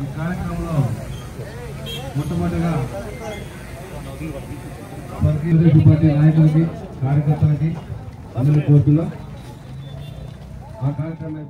ఈ కార్యక్రమంలో మొట్టమొదటిగా తెలుగుదేశం పార్టీ నాయకులకి కార్యకర్తలకి అందరి కోర్టులో ఆ కార్యక్రమం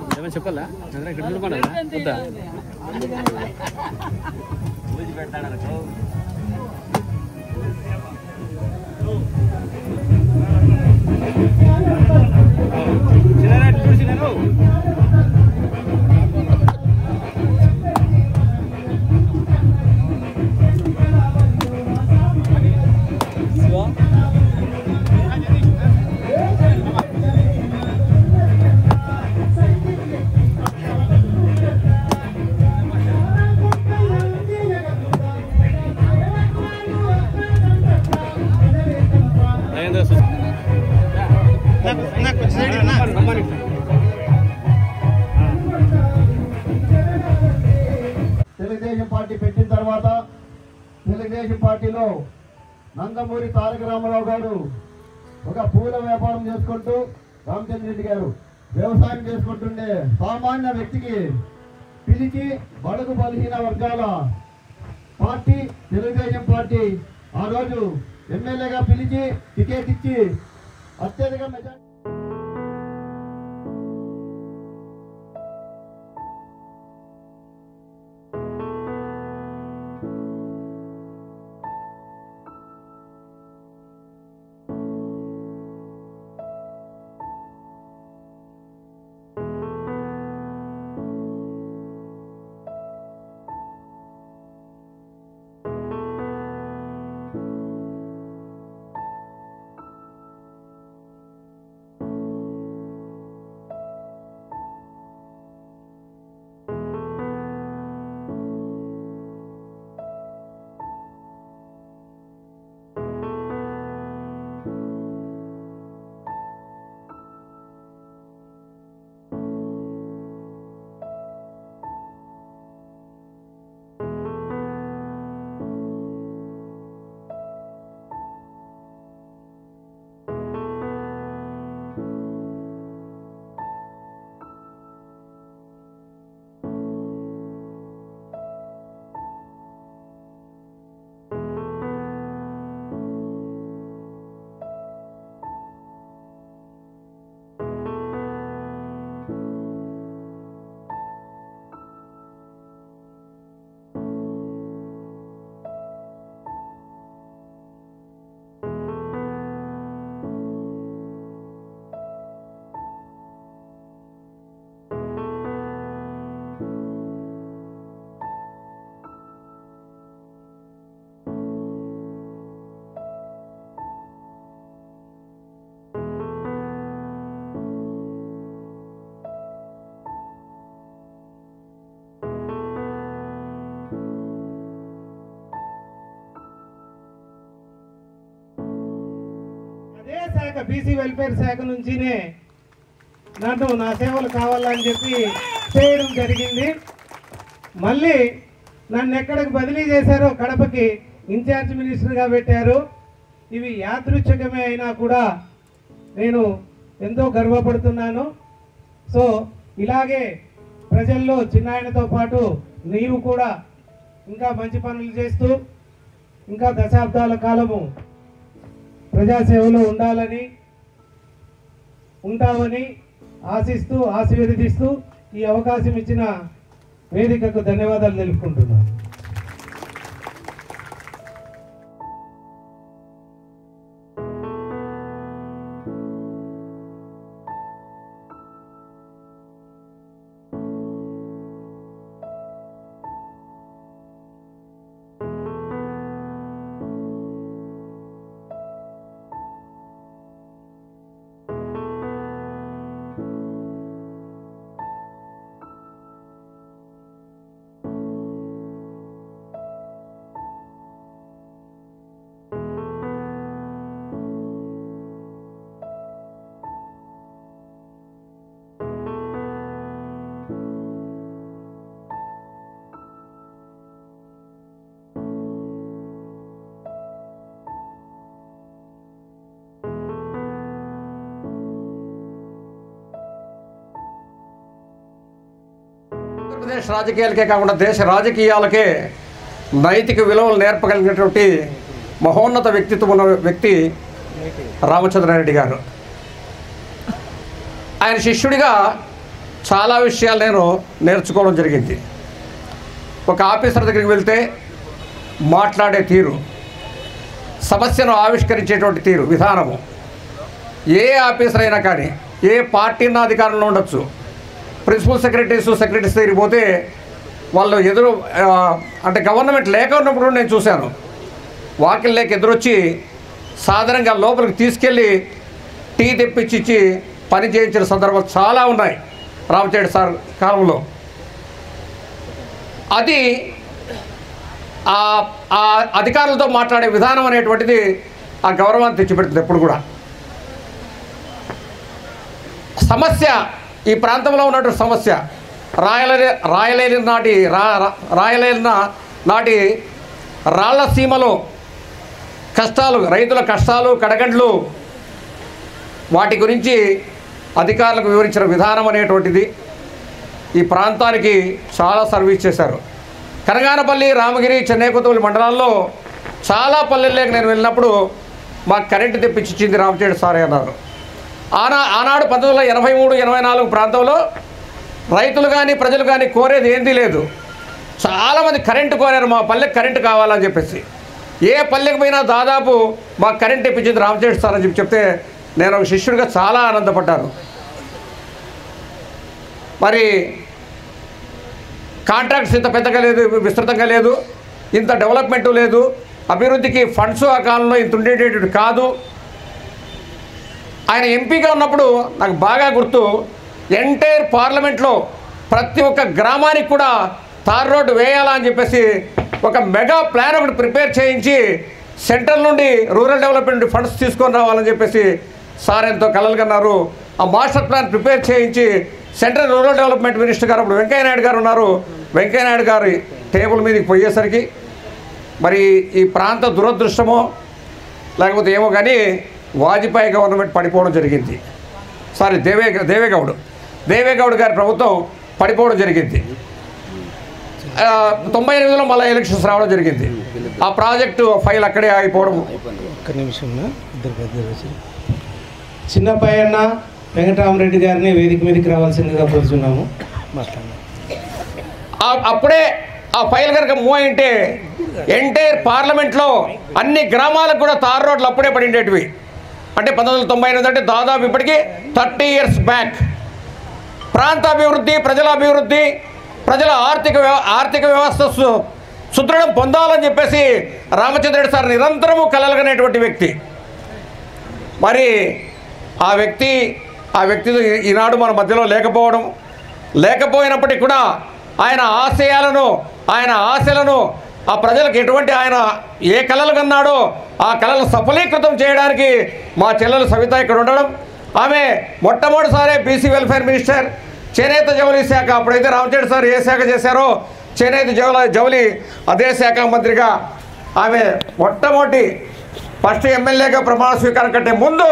ఏమని చెప్పాలా ఇక్కడ చూడమన్నా వద్దా తెలుగుదేశం పార్టీ పెట్టిన తర్వాత తెలుగుదేశం పార్టీలో నందమూరి తారక రామారావు గారు ఒక పూల వ్యాపారం చేసుకుంటూ రామచంద్ర రెడ్డి గారు వ్యవసాయం చేసుకుంటుండే సామాన్య వ్యక్తికి పిలిచి బడుగు బలహీన వర్గాల పార్టీ తెలుగుదేశం పార్టీ ఆ రోజు ఎమ్మెల్యేగా పిలిచి టికెట్ ఇచ్చి అత్యధిక మెజారిటీ శాఖ బీసీ వెల్ఫేర్ శాఖ నుంచినే నన్ను నా సేవలు కావాలని చెప్పి చేయడం జరిగింది. మళ్ళీ నన్ను ఎక్కడికి బదిలీ చేశారో కడపకి ఇన్ఛార్జ్ మినిస్టర్గా పెట్టారు. ఇవి యాదృచ్ఛికమే అయినా కూడా నేను ఎంతో గర్వపడుతున్నాను. సో ఇలాగే ప్రజల్లో చిన్నాయనతో పాటు నీవు కూడా ఇంకా మంచి పనులు చేస్తూ ఇంకా దశాబ్దాల కాలము ప్రజాసేవలో ఉంటామని ఆశిస్తూ ఆశీర్వదిస్తూ ఈ అవకాశం ఇచ్చిన వేదికకు ధన్యవాదాలు తెలుపుకుంటున్నాను. ఆంధ్రప్రదేశ్ రాజకీయాలకే కాకుండా దేశ రాజకీయాలకే నైతిక విలువలు నేర్పగలిగినటువంటి మహోన్నత వ్యక్తిత్వం ఉన్న వ్యక్తి రామచంద్రారెడ్డి గారు. ఆయన శిష్యుడిగా చాలా విషయాలు నేను నేర్చుకోవడం జరిగింది. ఒక ఆఫీసర్ దగ్గరికి వెళ్తే మాట్లాడే తీరు, సమస్యను ఆవిష్కరించేటువంటి తీరు, విధానము, ఏ ఆఫీసర్ అయినా కానీ ఏ పార్టీన్న అధికారంలో ఉండొచ్చు, ప్రిన్సిపల్ సెక్రటరీస్ దగ్గరికి పోతే వాళ్ళు అంటే గవర్నమెంట్ లేక ఉన్నప్పుడు నేను చూశాను, వాకిల్ లేక ఎదురొచ్చి సాధారణంగా లోపలికి తీసుకెళ్ళి టీ తెప్పించి పని చేయించిన సందర్భాలు చాలా ఉన్నాయి రామచంద్ర సార్ కాలంలో. అది ఆ అధికారులతో మాట్లాడే విధానం అనేటువంటిది ఆ గౌరవాన్ని తెచ్చిపెడుతుంది. ఎప్పుడు కూడా సమస్య, ఈ ప్రాంతంలో ఉన్నటువంటి సమస్య, రాయలేని నాటి రాళ్లసీమలో కష్టాలు, రైతుల కష్టాలు, కడగండ్లు, వాటి గురించి అధికారులకు వివరించిన విధానం అనేటువంటిది ఈ ప్రాంతానికి చాలా సర్వీస్ చేశారు. కనగానపల్లి, రామగిరి, చెన్నైకొత్తపల్లి మండలాల్లో చాలా పల్లెల్లోకి నేను వెళ్ళినప్పుడు మాకు కరెంటు తెప్పించింది రామచంద్ర సారే అన్నారు. ఆనాడు 1983-84 ప్రాంతంలో రైతులు కానీ ప్రజలు కానీ కోరేది ఏంది లేదు. చాలామంది కరెంటు కోరారు, మా పల్లెకి కరెంటు కావాలని చెప్పేసి. ఏ పల్లెకి పోయినా దాదాపు మాకు కరెంట్ తెప్పించింది రామచంద్ర సార్ అని చెప్తే నేను ఒక శిష్యుడిగా చాలా ఆనందపడ్డాను. మరి కాంట్రాక్ట్స్ ఇంత పెద్దగా లేదు, విస్తృతంగా లేదు, ఇంత డెవలప్మెంట్ లేదు, అభివృద్ధికి ఫండ్స్ ఆ కాలంలో ఇంత ఉండేటటువంటి కాదు. ఆయన ఎంపీగా ఉన్నప్పుడు నాకు బాగా గుర్తు, ఎంటైర్ పార్లమెంట్లో ప్రతి ఒక్క గ్రామానికి కూడా తార్ రోడ్డు వేయాలా అని చెప్పేసి ఒక మెగా ప్లాన్ ఒకటి ప్రిపేర్ చేయించి సెంట్రల్ నుండి రూరల్ డెవలప్మెంట్ ఫండ్స్ తీసుకొని రావాలని చెప్పేసి సార్ ఎంతో కలలు కన్నారు. ఆ మాస్టర్ ప్లాన్ ప్రిపేర్ చేయించి సెంట్రల్ రూరల్ డెవలప్మెంట్ మినిస్టర్ గారు అప్పుడు వెంకయ్యనాయుడు గారు ఉన్నారు. వెంకయ్యనాయుడు గారి టేబుల్ మీదకి పోయేసరికి మరి ఈ ప్రాంత దురదృష్టమో లేకపోతే ఏమో కానీ వాజ్పేయి గవర్నమెంట్ పడిపోవడం జరిగింది. సారీ, దేవేగౌడ్ గారి ప్రభుత్వం పడిపోవడం జరిగింది. 98లో మళ్ళీ ఎలక్షన్స్ రావడం జరిగింది. ఆ ప్రాజెక్టు ఫైల్ అక్కడే ఆగిపోవడం. ఒక్క నిమిషం, చిన్నపయ్యన్న వెంకటరామరెడ్డి గారిని వేదిక మీదకి రావాల్సిందిగా కోరుతున్నాము. అప్పుడే ఆ ఫైల్ కనుక మూవ్ అయింటే ఎంటైర్ పార్లమెంట్లో అన్ని గ్రామాలకు కూడా తార్ రోడ్లు అప్పుడే పడిండేటివి. అంటే 1998 అంటే దాదాపు ఇప్పటికీ 30 years బ్యాక్. ప్రాంత అభివృద్ధి, ప్రజల అభివృద్ధి, ప్రజల ఆర్థిక వ్యవస్థ సుదృఢం పొందాలని చెప్పేసి రామచంద్రరెడ్డి సార్ నిరంతరము కలలుగనేటువంటి వ్యక్తి. మరి ఆ వ్యక్తి ఈనాడు మన మధ్యలో లేకపోయినప్పటికీ కూడా ఆయన ఆశయాలను, ఆయన ఆశలను ఆ ప్రజలకు ఎటువంటి ఆయన ఏ కళలు కన్నాడో ఆ కళలు సఫలీకృతం చేయడానికి మా చెల్లెలు సవిత ఇక్కడ ఉండడం, ఆమె మొట్టమొదటిసారి బీసీ వెల్ఫేర్ మినిస్టర్, చేనేత జౌళి శాఖ, అప్పుడైతే రామచంద్ర సార్ ఏ శాఖ చేశారో చేనేత జౌళి అదే శాఖ మంత్రిగా ఆమె మొట్టమొదటి ఫస్ట్ ఎమ్మెల్యేగా ప్రమాణ స్వీకారం కంటే ముందు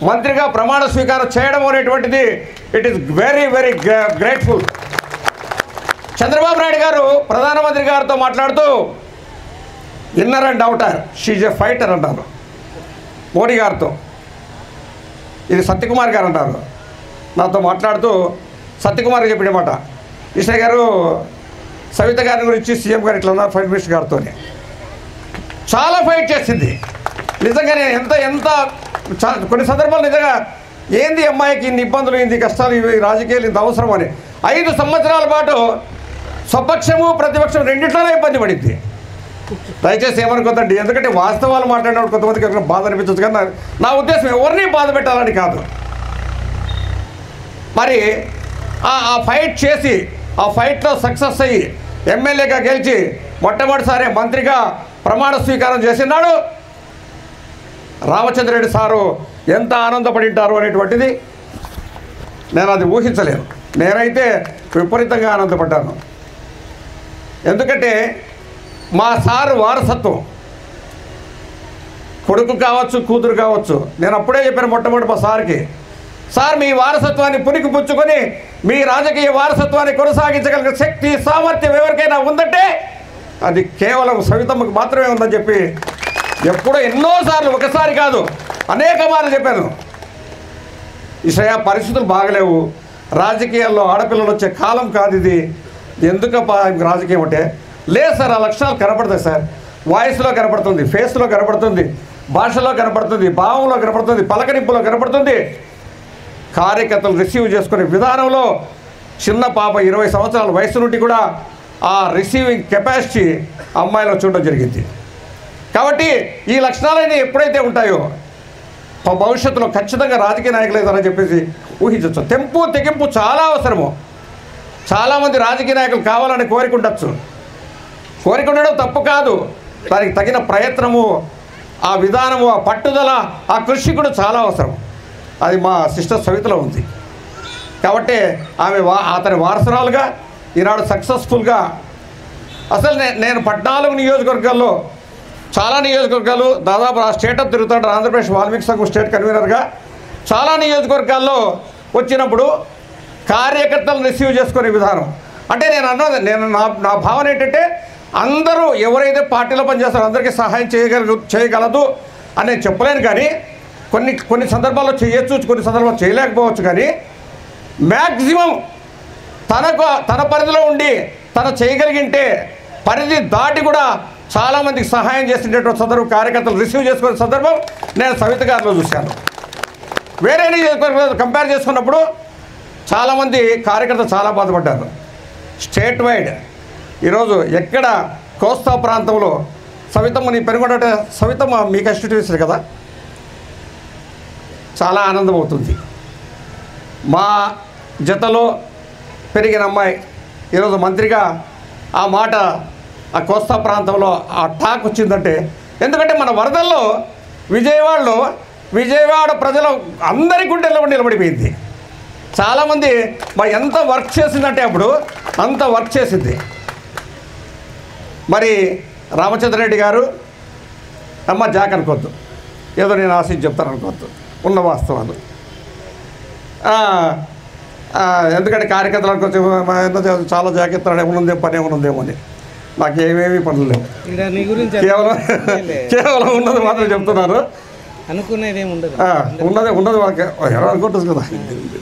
మంత్రిగా ప్రమాణ స్వీకారం చేయడం అనేటువంటిది it is very very grateful. Chandrababu Naidu గారు ప్రధానమంత్రి గారితో మాట్లాడుతూ inner and outer she's a fighter అంటారు. మోడీ గారితో, ఇది సత్యకుమార్ గారు అంటారు, నాతో మాట్లాడుతూ సత్యకుమార్ చెప్పిన మాట, ఈశ్వర్ గారు సవిత గారి గురించి సీఎం గారు ఇట్లా ఉన్నారు ప్రైమ్ మినిస్టర్ గారితోనే చాలా ఫైట్ చేసింది. నిజంగా నేను ఎంత కొన్ని సందర్భాలు నిజంగా ఏంది అమ్మాయికి ఇన్ని ఇబ్బందులు, ఇన్ని కష్టాలు, ఇవి రాజకీయాలు ఇంత అవసరం అని 5 సంవత్సరాల పాటు స్వపక్షము ప్రతిపక్షం రెండింటిలోనే ఇబ్బంది పడింది. దయచేసి ఏమనుకోద్దండి, ఎందుకంటే వాస్తవాలు మాట్లాడినప్పుడు కొంతమందికి బాధ అనిపించవచ్చు, కానీ నా ఉద్దేశం ఎవరిని బాధ పెట్టాలని కాదు. మరి ఆ ఫైట్ చేసి ఆ ఫైట్లో సక్సెస్ అయ్యి ఎమ్మెల్యేగా గెలిచి మొట్టమొదటిసారి మంత్రిగా ప్రమాణ స్వీకారం చేసినాడు. రామచంద్రరెడ్డి సారు ఎంత ఆనందపడి ఉంటారు అనేటువంటిది నేను అది ఊహించలేను. నేనైతే విపరీతంగా ఆనందపడ్డాను. ఎందుకంటే మా సారు వారసత్వం, కొడుకు కావచ్చు కూతురు కావచ్చు, నేను అప్పుడే చెప్పాను మొట్టమొదటి మా సార్కి, సార్ మీ వారసత్వాన్ని పునికి పుచ్చుకొని మీ రాజకీయ వారసత్వాన్ని కొనసాగించగలిగే శక్తి సామర్థ్యం ఎవరికైనా ఉందంటే అది కేవలం సవితమ్మకు మాత్రమే ఉందని చెప్పి ఎప్పుడో ఎన్నోసార్లు, ఒకసారి కాదు అనేక మార్లు చెప్పాను. ఈశ్వయ పరిస్థితులు బాగలేవు, రాజకీయాల్లో ఆడపిల్లలు వచ్చే కాలం కాదు ఇది, ఎందుకప్ప రాజకీయం అంటే లేదు సార్. ఆ లక్షణాలు కనపడతాయి సార్, వాయిస్లో కనపడుతుంది, ఫేస్లో కనపడుతుంది, భాషలో కనపడుతుంది, భావంలో కనపడుతుంది, పలకరింపులో కనపడుతుంది. కార్యకర్తలు రిసీవ్ చేసుకునే విధానంలో చిన్న పాప 20 సంవత్సరాల వయసు నుండి కూడా ఆ రిసీవింగ్ కెపాసిటీ అమ్మాయిలో చూడడం జరిగింది. కాబట్టి ఈ లక్షణాలన్నీ ఎప్పుడైతే ఉంటాయో భవిష్యత్తులో ఖచ్చితంగా రాజకీయ నాయకులు అవుతారని చెప్పేసి ఊహించవచ్చు. తెంపు తెగింపు చాలా అవసరము. చాలామంది రాజకీయ నాయకులు కావాలని కోరిక ఉండొచ్చు, కోరిక ఉండడం తప్పు కాదు, దానికి తగిన ప్రయత్నము, ఆ విధానము, ఆ పట్టుదల, ఆ కృషి కూడా చాలా అవసరం. అది మా సిస్టర్ సవితలో ఉంది. కాబట్టి ఆమె అతని వారసురాలుగా ఈనాడు సక్సెస్ఫుల్గా, అసలు నేను 14 నియోజకవర్గాల్లో, చాలా నియోజకవర్గాలు దాదాపు ఆ స్టేటప్ తిరుగుతాడు, ఆంధ్రప్రదేశ్ వాల్మీకి సంఘం స్టేట్ కన్వీనర్గా చాలా నియోజకవర్గాల్లో వచ్చినప్పుడు కార్యకర్తలు రిసీవ్ చేసుకునే విధానం అంటే నేను నా భావన ఏంటంటే అందరూ ఎవరైతే పార్టీలో పనిచేస్తారో అందరికీ సహాయం చేయగలదు అని నేను చెప్పలేను. కానీ కొన్ని సందర్భాల్లో చేయొచ్చు, కొన్ని సందర్భాల్లో చేయలేకపోవచ్చు. కానీ మ్యాక్సిమం తన పరిధిలో ఉండి తను చేయగలిగింటే పరిధి దాటి కూడా చాలామందికి సహాయం చేసినటువంటి సందర్భం, కార్యకర్తలు రిసీవ్ చేసుకునే సందర్భం నేను సవిత గారిలో చూశాను. వేరే నియోజకవర్గాలతో కంపేర్ చేసుకున్నప్పుడు చాలామంది కార్యకర్తలు చాలా బాధపడ్డారు. స్టేట్ వైడ్ ఈరోజు ఎక్కడ కోస్తా ప్రాంతంలో సవితమ్మని పెనుగొండ, సవితమ్మ మీ కాన్స్టిట్యూన్సీ కదా, చాలా ఆనందం అవుతుంది. మా జతలో పెరిగిన అమ్మాయి ఈరోజు మంత్రిగా ఆ మాట ఆ కోస్తా ప్రాంతంలో ఆ టాక్ వచ్చిందంటే, ఎందుకంటే మన వరదల్లో విజయవాడ ప్రజలు అందరి గుండెల్లో నిలబడిపోయింది. చాలామంది మరి ఎంత వర్క్ చేసిందంటే అప్పుడు అంత వర్క్ చేసింది. మరి రామచంద్రరెడ్డి గారు అమ్మ జాక్ అనుకోవద్దు, ఏదో నేను ఆశించి చెప్తాను అనుకోవద్దు, ఉన్న వాస్తవాలు. ఎందుకంటే కార్యకర్తలు అనుకోవచ్చు చాలా జాగ్రత్తలు ఏమనుందేమో పని ఏమనుందేమో అని, నాకు ఏమేమి పనులు లేవు, కేవలం ఉన్నది మాత్రం చెప్తున్నారు. అనుకునేది ఉండదు, ఉన్నది ఎవరు అనుకుంటుంది కదా,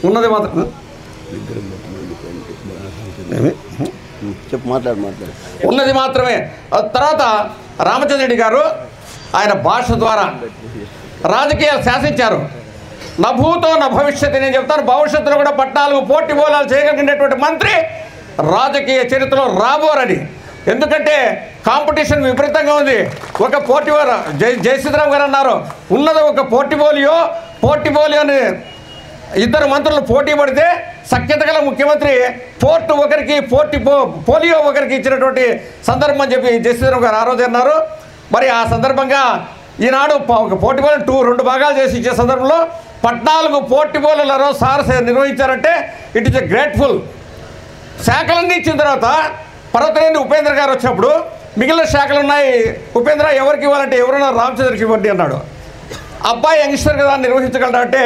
ఉన్నది మాత్రం ఉన్నది మాత్రమే. తర్వాత రామచంద్రరెడ్డి గారు ఆయన భాష ద్వారా రాజకీయాలు శాసించారు. నా భూతో నా భవిష్యత్తు, నేను చెప్తాను భవిష్యత్తులో కూడా 14 పోటీ బోలాలు చేయగలిగినటువంటి మంత్రి రాజకీయ చరిత్రలో రాబోరని. ఎందుకంటే కాంపిటీషన్ విపరీతంగా ఉంది. ఒక జయశ్రీరామ్ గారు అన్నారు, ఉన్నది ఒక పోర్టిఫోలియోని ఇద్దరు మంత్రులు పోటీ పడితే సఖ్యత గల ముఖ్యమంత్రి పోర్టు ఒకరికి పోలియో ఒకరికి ఇచ్చినటువంటి సందర్భం అని చెప్పి జస్టిస్ గారు ఆ రోజు అన్నారు. మరి ఆ సందర్భంగా ఈనాడు పోర్టుబోలు 2 భాగాలు చేసి ఇచ్చే సందర్భంలో 14 పోర్టుబోలులలో సార్ నిర్వహించారంటే ఇట్ ఈస్ ఎ గ్రేట్ఫుల్. శాఖలన్నీ ఇచ్చిన తర్వాత పర్వతనేని ఉపేంద్ర గారు వచ్చినప్పుడు మిగిలిన శాఖలు ఉన్నాయి ఉపేంద్ర ఎవరికి ఇవ్వాలంటే ఎవరైనా రామచంద్రకి ఇవ్వండి అన్నాడు. అబ్బాయి యంగ్స్టర్ కదా నిర్వహించగలడంటే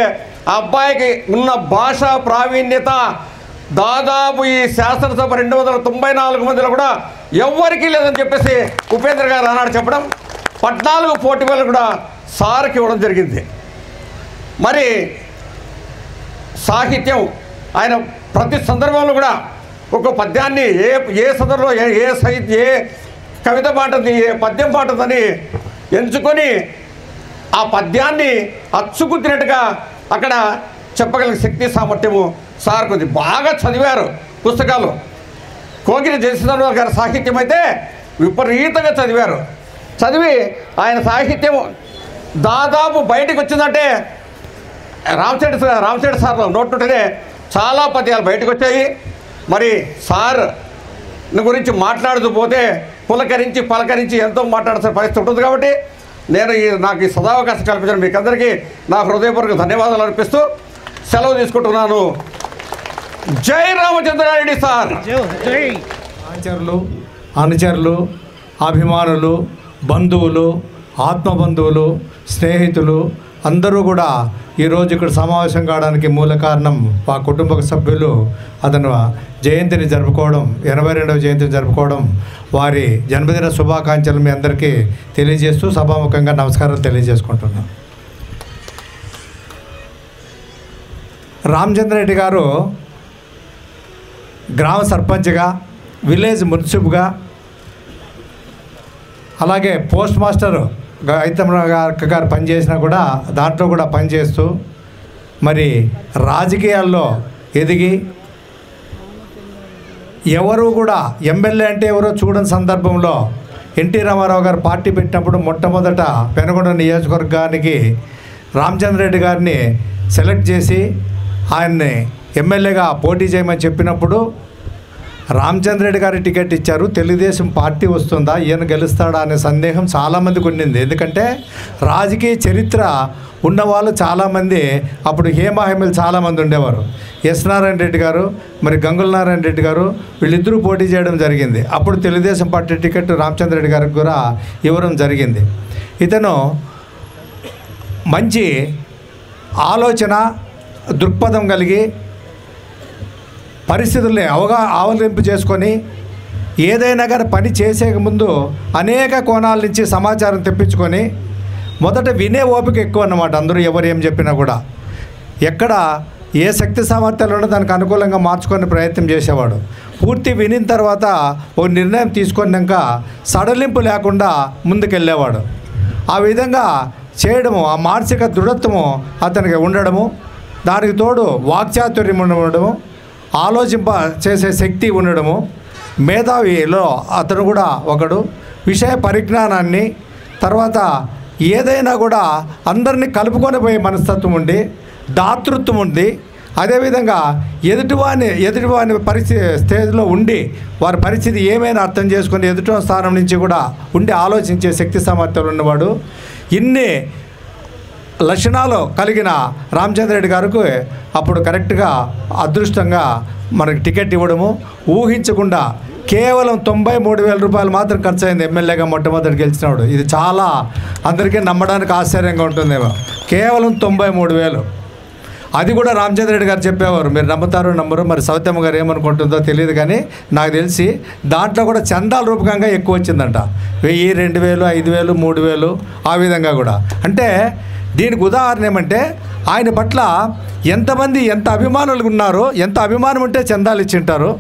ఆ అబ్బాయికి ఉన్న భాషా ప్రావీణ్యత దాదాపు ఈ శాసనసభ 294 మందిలో కూడా ఎవ్వరికీ లేదని చెప్పేసి ఉపేంద్ర గారు ఆనాడు చెప్పడం 14 పోర్టుబోలు కూడా సార్కి ఇవ్వడం జరిగింది. మరి సాహిత్యం ఆయన ప్రతి సందర్భంలో కూడా ఒక పద్యాన్ని ఏ సందర్భంలో ఏ కవిత పాటది ఏ పద్యం పాటదని ఎంచుకొని ఆ పద్యాన్ని అచ్చుకుతినట్టుగా అక్కడ చెప్పగలిగే శక్తి సామర్థ్యము సార్ కొద్ది బాగా చదివారు పుస్తకాలు. కోగిరి జయసుందరరావు గారి సాహిత్యం అయితే విపరీతంగా చదివారు. చదివి ఆయన సాహిత్యం దాదాపు బయటకు వచ్చిందంటే రామశెట్టి సార్ నోటుంటేనే చాలా పద్యాలు బయటకు వచ్చాయి. మరి సార్ గురించి మాట్లాడుతూ పోతే పలకరించి ఎంతో మాట్లాడాల్సిన పరిస్థితి ఉంటుంది. కాబట్టి నేను నాకు ఈ సదావకాశం కల్పించిన మీకు అందరికీ నా హృదయపూర్వక ధన్యవాదాలు అర్పిస్తూ సెలవు తీసుకుంటున్నాను. జై రామచంద్రారెడ్డి సార్. అనుచరులు అభిమానులు బంధువులు ఆత్మబంధువులు స్నేహితులు అందరూ కూడా ఈరోజు ఇక్కడ సమావేశం కావడానికి మూల కారణం మా కుటుంబ సభ్యులు అతను జయంతిని జరుపుకోవడం 82వ జయంతిని జరుపుకోవడం వారి జన్మదిన శుభాకాంక్షలు మీ అందరికీ తెలియజేస్తూ సభాముఖంగా నమస్కారాలు తెలియజేసుకుంటున్నాను. రామచంద్రారెడ్డి గారు గ్రామ సర్పంచ్గా విలేజ్ మున్సిప్గా అలాగే పోస్ట్ మాస్టర్ గైతమ్మ గారు పనిచేసినా కూడా దాంట్లో కూడా పనిచేస్తూ మరి రాజకీయాల్లో ఎదిగి ఎవరు కూడా ఎమ్మెల్యే అంటే ఎవరో చూడని సందర్భంలో ఎన్టీ రామారావు గారు పార్టీ పెట్టినప్పుడు మొట్టమొదట పెనుగొండ నియోజకవర్గానికి రామచంద్రారెడ్డి గారిని సెలెక్ట్ చేసి ఆయన్ని ఎమ్మెల్యేగా పోటీ చేయమని చెప్పినప్పుడు రామచంద్రారెడ్డి గారి టికెట్ ఇచ్చారు. తెలుగుదేశం పార్టీ వస్తుందా, ఈయన గెలుస్తాడా అనే సందేహం చాలామందికి ఉండింది. ఎందుకంటే రాజకీయ చరిత్ర ఉన్నవాళ్ళు చాలామంది అప్పుడు హేమాహేమలు చాలామంది ఉండేవారు. ఎస్ నారాయణ రెడ్డి గారు మరి గంగుల నారాయణ రెడ్డి గారు వీళ్ళిద్దరూ పోటీ చేయడం జరిగింది. అప్పుడు తెలుగుదేశం పార్టీ టికెట్ రామచంద్రారెడ్డి గారికి కూడా ఇవ్వడం జరిగింది. ఇతను మంచి ఆలోచన దృక్పథం కలిగి పరిస్థితుల్ని అవలింపు చేసుకొని ఏదైనా కానీ పని చేసే ముందు అనేక కోణాల నుంచి సమాచారం తెప్పించుకొని మొదట వినే ఓపిక ఎక్కువ అన్నమాట. అందరూ ఎవరు ఏం చెప్పినా కూడా ఎక్కడ ఏ శక్తి సామర్థ్యాలు ఉండో దానికి అనుకూలంగా మార్చుకునే ప్రయత్నం చేసేవాడు. పూర్తి వినిన తర్వాత ఒక నిర్ణయం తీసుకున్నాక సడలింపు లేకుండా ముందుకెళ్ళేవాడు. ఆ విధంగా చేయడము, ఆ మానసిక దృఢత్వము అతనికి ఉండడము, దానికి తోడు వాక్చాతుర్యం ఉండడము, ఆలోచింప చేసే శక్తి ఉండడము, మేధావిలో అతను కూడా ఒకడు, విషయ పరిజ్ఞానాన్ని, తర్వాత ఏదైనా కూడా అందరినీ కలుపుకొని పోయే మనస్తత్వం ఉండి, దాతృత్వం ఉంది. అదేవిధంగా ఎదుటివాని పరిస్థితి స్టేజ్లో ఉండి వారి పరిస్థితి ఏమైనా అర్థం చేసుకొని ఎదుటి స్థానం నుంచి కూడా ఉండి ఆలోచించే శక్తి సామర్థ్యాలు ఉన్నవాడు. ఇన్ని లక్షణాలు కలిగిన రామచంద్రారెడ్డి గారికి అప్పుడు కరెక్ట్గా అదృష్టంగా మనకి టికెట్ ఇవ్వడము, ఊహించకుండా కేవలం 93,000 రూపాయలు మాత్రం ఖర్చు అయింది ఎమ్మెల్యేగా మొట్టమొదటి గెలిచినాడు. ఇది చాలా అందరికీ నమ్మడానికి ఆశ్చర్యంగా ఉంటుందేమో. కేవలం 93,000. అది కూడా రామచంద్రారెడ్డి గారు చెప్పేవారు, మీరు నమ్ముతారో నమ్మరు, మరి సౌత్యమ్మ గారు ఏమనుకుంటుందో తెలియదు, కానీ నాకు తెలిసి దాంట్లో కూడా చందాల రూపకంగా ఎక్కువ వచ్చిందంట. 1000, 2,000, 5,000, 3,000 ఆ విధంగా కూడా. అంటే దీనికి ఉదాహరణ ఏమంటే ఆయన పట్ల ఎంత అభిమానులు ఉన్నారో, ఎంత అభిమానం ఉంటే చందాలు ఇచ్చింటారు,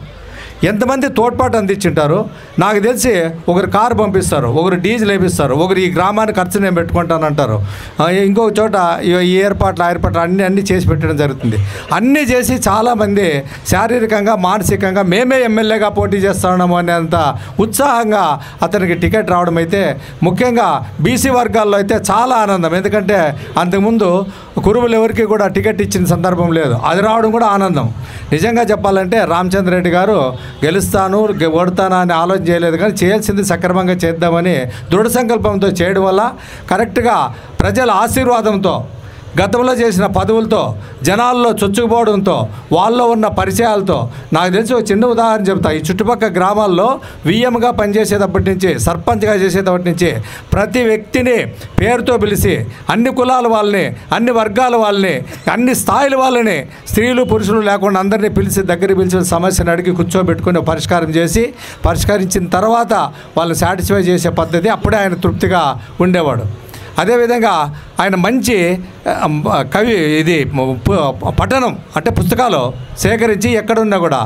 ఎంతమంది తోడ్పాటు అందించుంటారు. నాకు తెలిసి ఒకరు కారు పంపిస్తారు, ఒకరు డీజిల్ వేపిస్తారు, ఒకరు ఈ గ్రామానికి ఖర్చు నేను పెట్టుకుంటానంటారు, ఇంకొక చోట ఈ ఏర్పాట్లు అన్నీ చేసి పెట్టడం జరుగుతుంది. అన్నీ చేసి చాలామంది శారీరకంగా మానసికంగా మేమే ఎమ్మెల్యేగా పోటీ చేస్తున్నాము అనేంత ఉత్సాహంగా అతనికి టికెట్ రావడం అయితే ముఖ్యంగా బీసీ వర్గాల్లో అయితే చాలా ఆనందం. ఎందుకంటే అంతకుముందు కురువులు ఎవరికి కూడా టికెట్ ఇచ్చిన సందర్భం లేదు, అది రావడం కూడా ఆనందం. నిజంగా చెప్పాలంటే రామచంద్రరెడ్డి గారు గెలుస్తాను ఓడతానా అని ఆలోచన చేయలేదు, కానీ చేయాల్సింది సక్రమంగా చేద్దామని దృఢ సంకల్పంతో చేయడం వల్ల కరెక్ట్గా ప్రజల ఆశీర్వాదంతో గతంలో చేసిన పదవులతో జనాల్లో చొచ్చుకుపోవడంతో వాళ్ళలో ఉన్న పరిచయాలతో నాకు తెలిసి ఒక చిన్న ఉదాహరణ చెప్తా. ఈ చుట్టుపక్కల గ్రామాల్లో విఎంగా పనిచేసేటప్పటి నుంచి సర్పంచ్గా చేసేటప్పటి నుంచి ప్రతి వ్యక్తిని పేరుతో పిలిచి అన్ని కులాల వాళ్ళని, అన్ని వర్గాల వాళ్ళని, అన్ని స్థాయిల వాళ్ళని, స్త్రీలు పురుషులు లేకుండా అందరినీ పిలిచి దగ్గరికి పిలిచిన సమస్యను అడిగి కూర్చోబెట్టుకుని పరిష్కారం చేసి పరిష్కరించిన తర్వాత వాళ్ళని సాటిస్ఫై చేసే పద్ధతి అప్పుడే ఆయన తృప్తిగా ఉండేవాడు. అదేవిధంగా ఆయన మంచి కవి ఇది పఠనం అంటే పుస్తకాలు సేకరించి ఎక్కడున్నా కూడా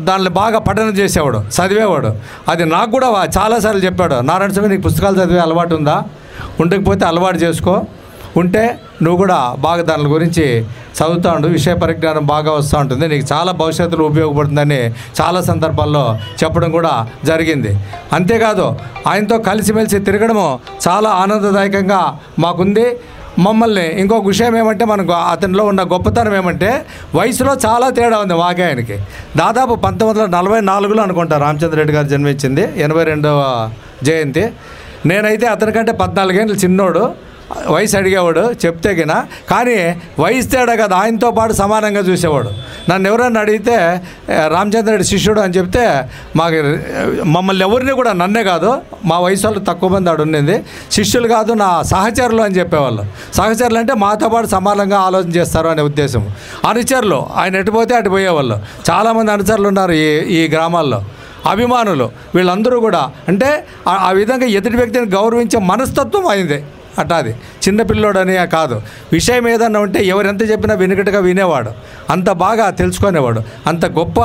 దాన్ని బాగా పఠనం చేసేవాడు, చదివేవాడు. అది నాకు కూడా చాలాసార్లు చెప్పాడు, నారాయణ స్వామి నీకు పుస్తకాలు చదివే అలవాటు ఉందా? ఉండకపోతే అలవాటు చేసుకో, ఉంటే నువ్వు కూడా బాగా దాని గురించి చదువుతూ ఉండు, విషయ పరిజ్ఞానం బాగా వస్తూ ఉంటుంది, నీకు చాలా భవిష్యత్తులో ఉపయోగపడుతుందని చాలా సందర్భాల్లో చెప్పడం కూడా జరిగింది. అంతేకాదు ఆయనతో కలిసిమెలిసి తిరగడము చాలా ఆనందదాయకంగా మాకుంది. మమ్మల్ని ఇంకొక విషయం ఏమంటే మనకు అతనిలో ఉన్న గొప్పతనం ఏమంటే వయసులో చాలా తేడా ఉంది మాకే ఆయనకి. దాదాపు 1944లో అనుకుంటా రామచంద్రరెడ్డి గారు జన్మించింది, 82వ జయంతి. నేనైతే అతనికంటే 14 ఏళ్ళు చిన్నోడు. వయసు అడిగేవాడు చెప్తే గినా, కానీ వయసు తేడా కదా ఆయనతో పాటు సమానంగా చూసేవాడు. నన్ను ఎవరైనా అడిగితే రామచంద్రరెడ్డి శిష్యుడు అని చెప్తే మమ్మల్ని ఎవరిని కూడా, నన్నే కాదు మా వయసు వాళ్ళు తక్కువ మంది ఆడుండింది, శిష్యులు కాదు నా సహచరులు అని చెప్పేవాళ్ళు. సహచరులు అంటే మాతో పాటు సమానంగా ఆలోచన చేస్తారు అనే ఉద్దేశం. అనుచరులు ఆయన ఎటుపోతే అటు పోయేవాళ్ళు. చాలామంది అనుచరులు ఉన్నారు ఈ గ్రామాల్లో, అభిమానులు. వీళ్ళందరూ కూడా అంటే ఆ విధంగా ఎదుటి వ్యక్తిని గౌరవించే మనస్తత్వం అయింది. అట్టాది చిన్నపిల్లోడని కాదు, విషయం ఏదన్నా ఉంటే ఎవరెంత చెప్పినా వెనుకటిగా వినేవాడు, అంత బాగా తెలుసుకునేవాడు, అంత గొప్ప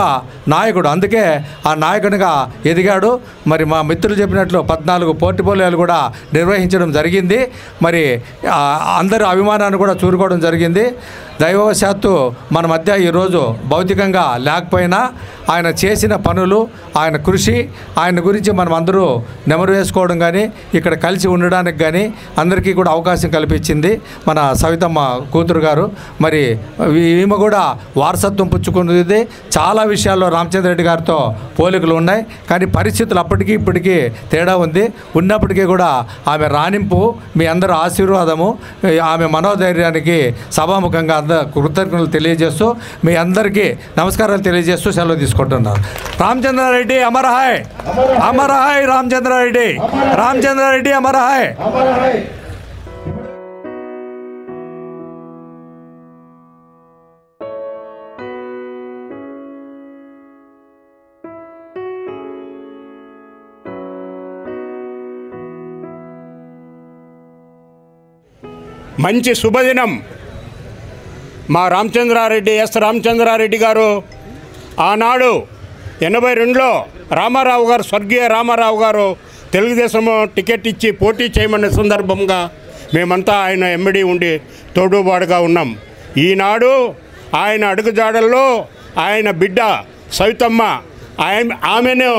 నాయకుడు. అందుకే ఆ నాయకునిగా ఎదిగాడు. మరి మా మిత్రులు చెప్పినట్లు 14 పోర్ట్ఫోలియోలు కూడా నిర్వహించడం జరిగింది. మరి అందరి అభిమానాన్ని కూడా చూరుకోవడం జరిగింది. దైవవశాత్తు మన మధ్య ఈరోజు భౌతికంగా లేకపోయినా ఆయన చేసిన పనులు, ఆయన కృషి, ఆయన గురించి మనం అందరూ నెమరు వేసుకోవడం కానీ ఇక్కడ కలిసి ఉండడానికి కానీ అందరికీ కూడా అవకాశం కల్పించింది మన సవితమ్మ కూతురు గారు. మరి ఈమె కూడా వారసత్వం పుచ్చుకున్నది. చాలా విషయాల్లో రామచంద్రరెడ్డి గారితో పోలికలు ఉన్నాయి, కానీ పరిస్థితులు అప్పటికీ ఇప్పటికీ తేడా ఉంది. ఉన్నప్పటికీ కూడా ఆమె రాణింపు, మీ అందరూ ఆశీర్వాదము, ఆమె మనోధైర్యానికి సభాముఖంగా కృతజ్ఞతలు తెలియజేస్తూ మీ అందరికీ నమస్కారాలు తెలియజేస్తూ సెలవు తీసుకుంటున్నాను. Ramachandra Reddy Amar hi, Amar hi Ramachandra Reddy, Ramachandra Reddy Amar hi. మంచి శుభదినం. మా రామచంద్రారెడ్డి గారు ఆనాడు 82లో రామారావు గారు, స్వర్గీయ రామారావు గారు తెలుగుదేశం టికెట్ ఇచ్చి పోటీ చేయమనే సందర్భంగా మేమంతా ఆయన ఎమ్మెడి ఉండి తోడుబాటుగా ఉన్నాం. ఈనాడు ఆయన అడుగుజాడల్లో ఆయన బిడ్డ సవితమ్మ, ఆమెను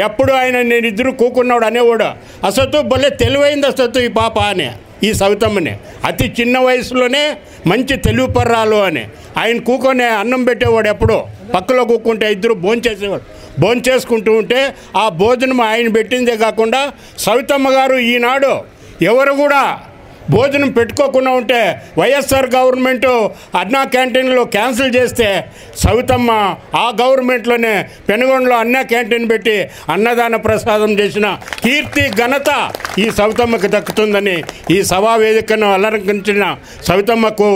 ఎప్పుడు ఆయన నేను ఇద్దరు కూకున్నాడు అనేవాడు, అసలు భలే తెలివైంది అసలు ఈ పాప అని, ఈ సవితమ్మని అతి చిన్న వయసులోనే మంచి తెలివిపర్రాలు అని ఆయన కూకొని అన్నం పెట్టేవాడు. ఎప్పుడో పక్కలో కూకుంటే ఇద్దరు భోంచేసేవాడు. భోంచేసుకుంటూ ఉంటే ఆ భోజనం ఆయన పెట్టిందే కాకుండా సవితమ్మ గారు ఈనాడు ఎవరు కూడా భోజనం పెట్టుకోకుండా ఉంటే వైఎస్ఆర్ గవర్నమెంట్ అన్నా క్యాంటీన్లో క్యాన్సిల్ చేస్తే సవితమ్మ ఆ గవర్నమెంట్లోనే పెనుగొండలో అన్నా క్యాంటీన్ పెట్టి అన్నదాన ప్రసాదం చేసిన కీర్తి ఘనత ఈ సవితమ్మకు దక్కుతుందని ఈ సభా వేదికను అలంకరించిన సవితమ్మకు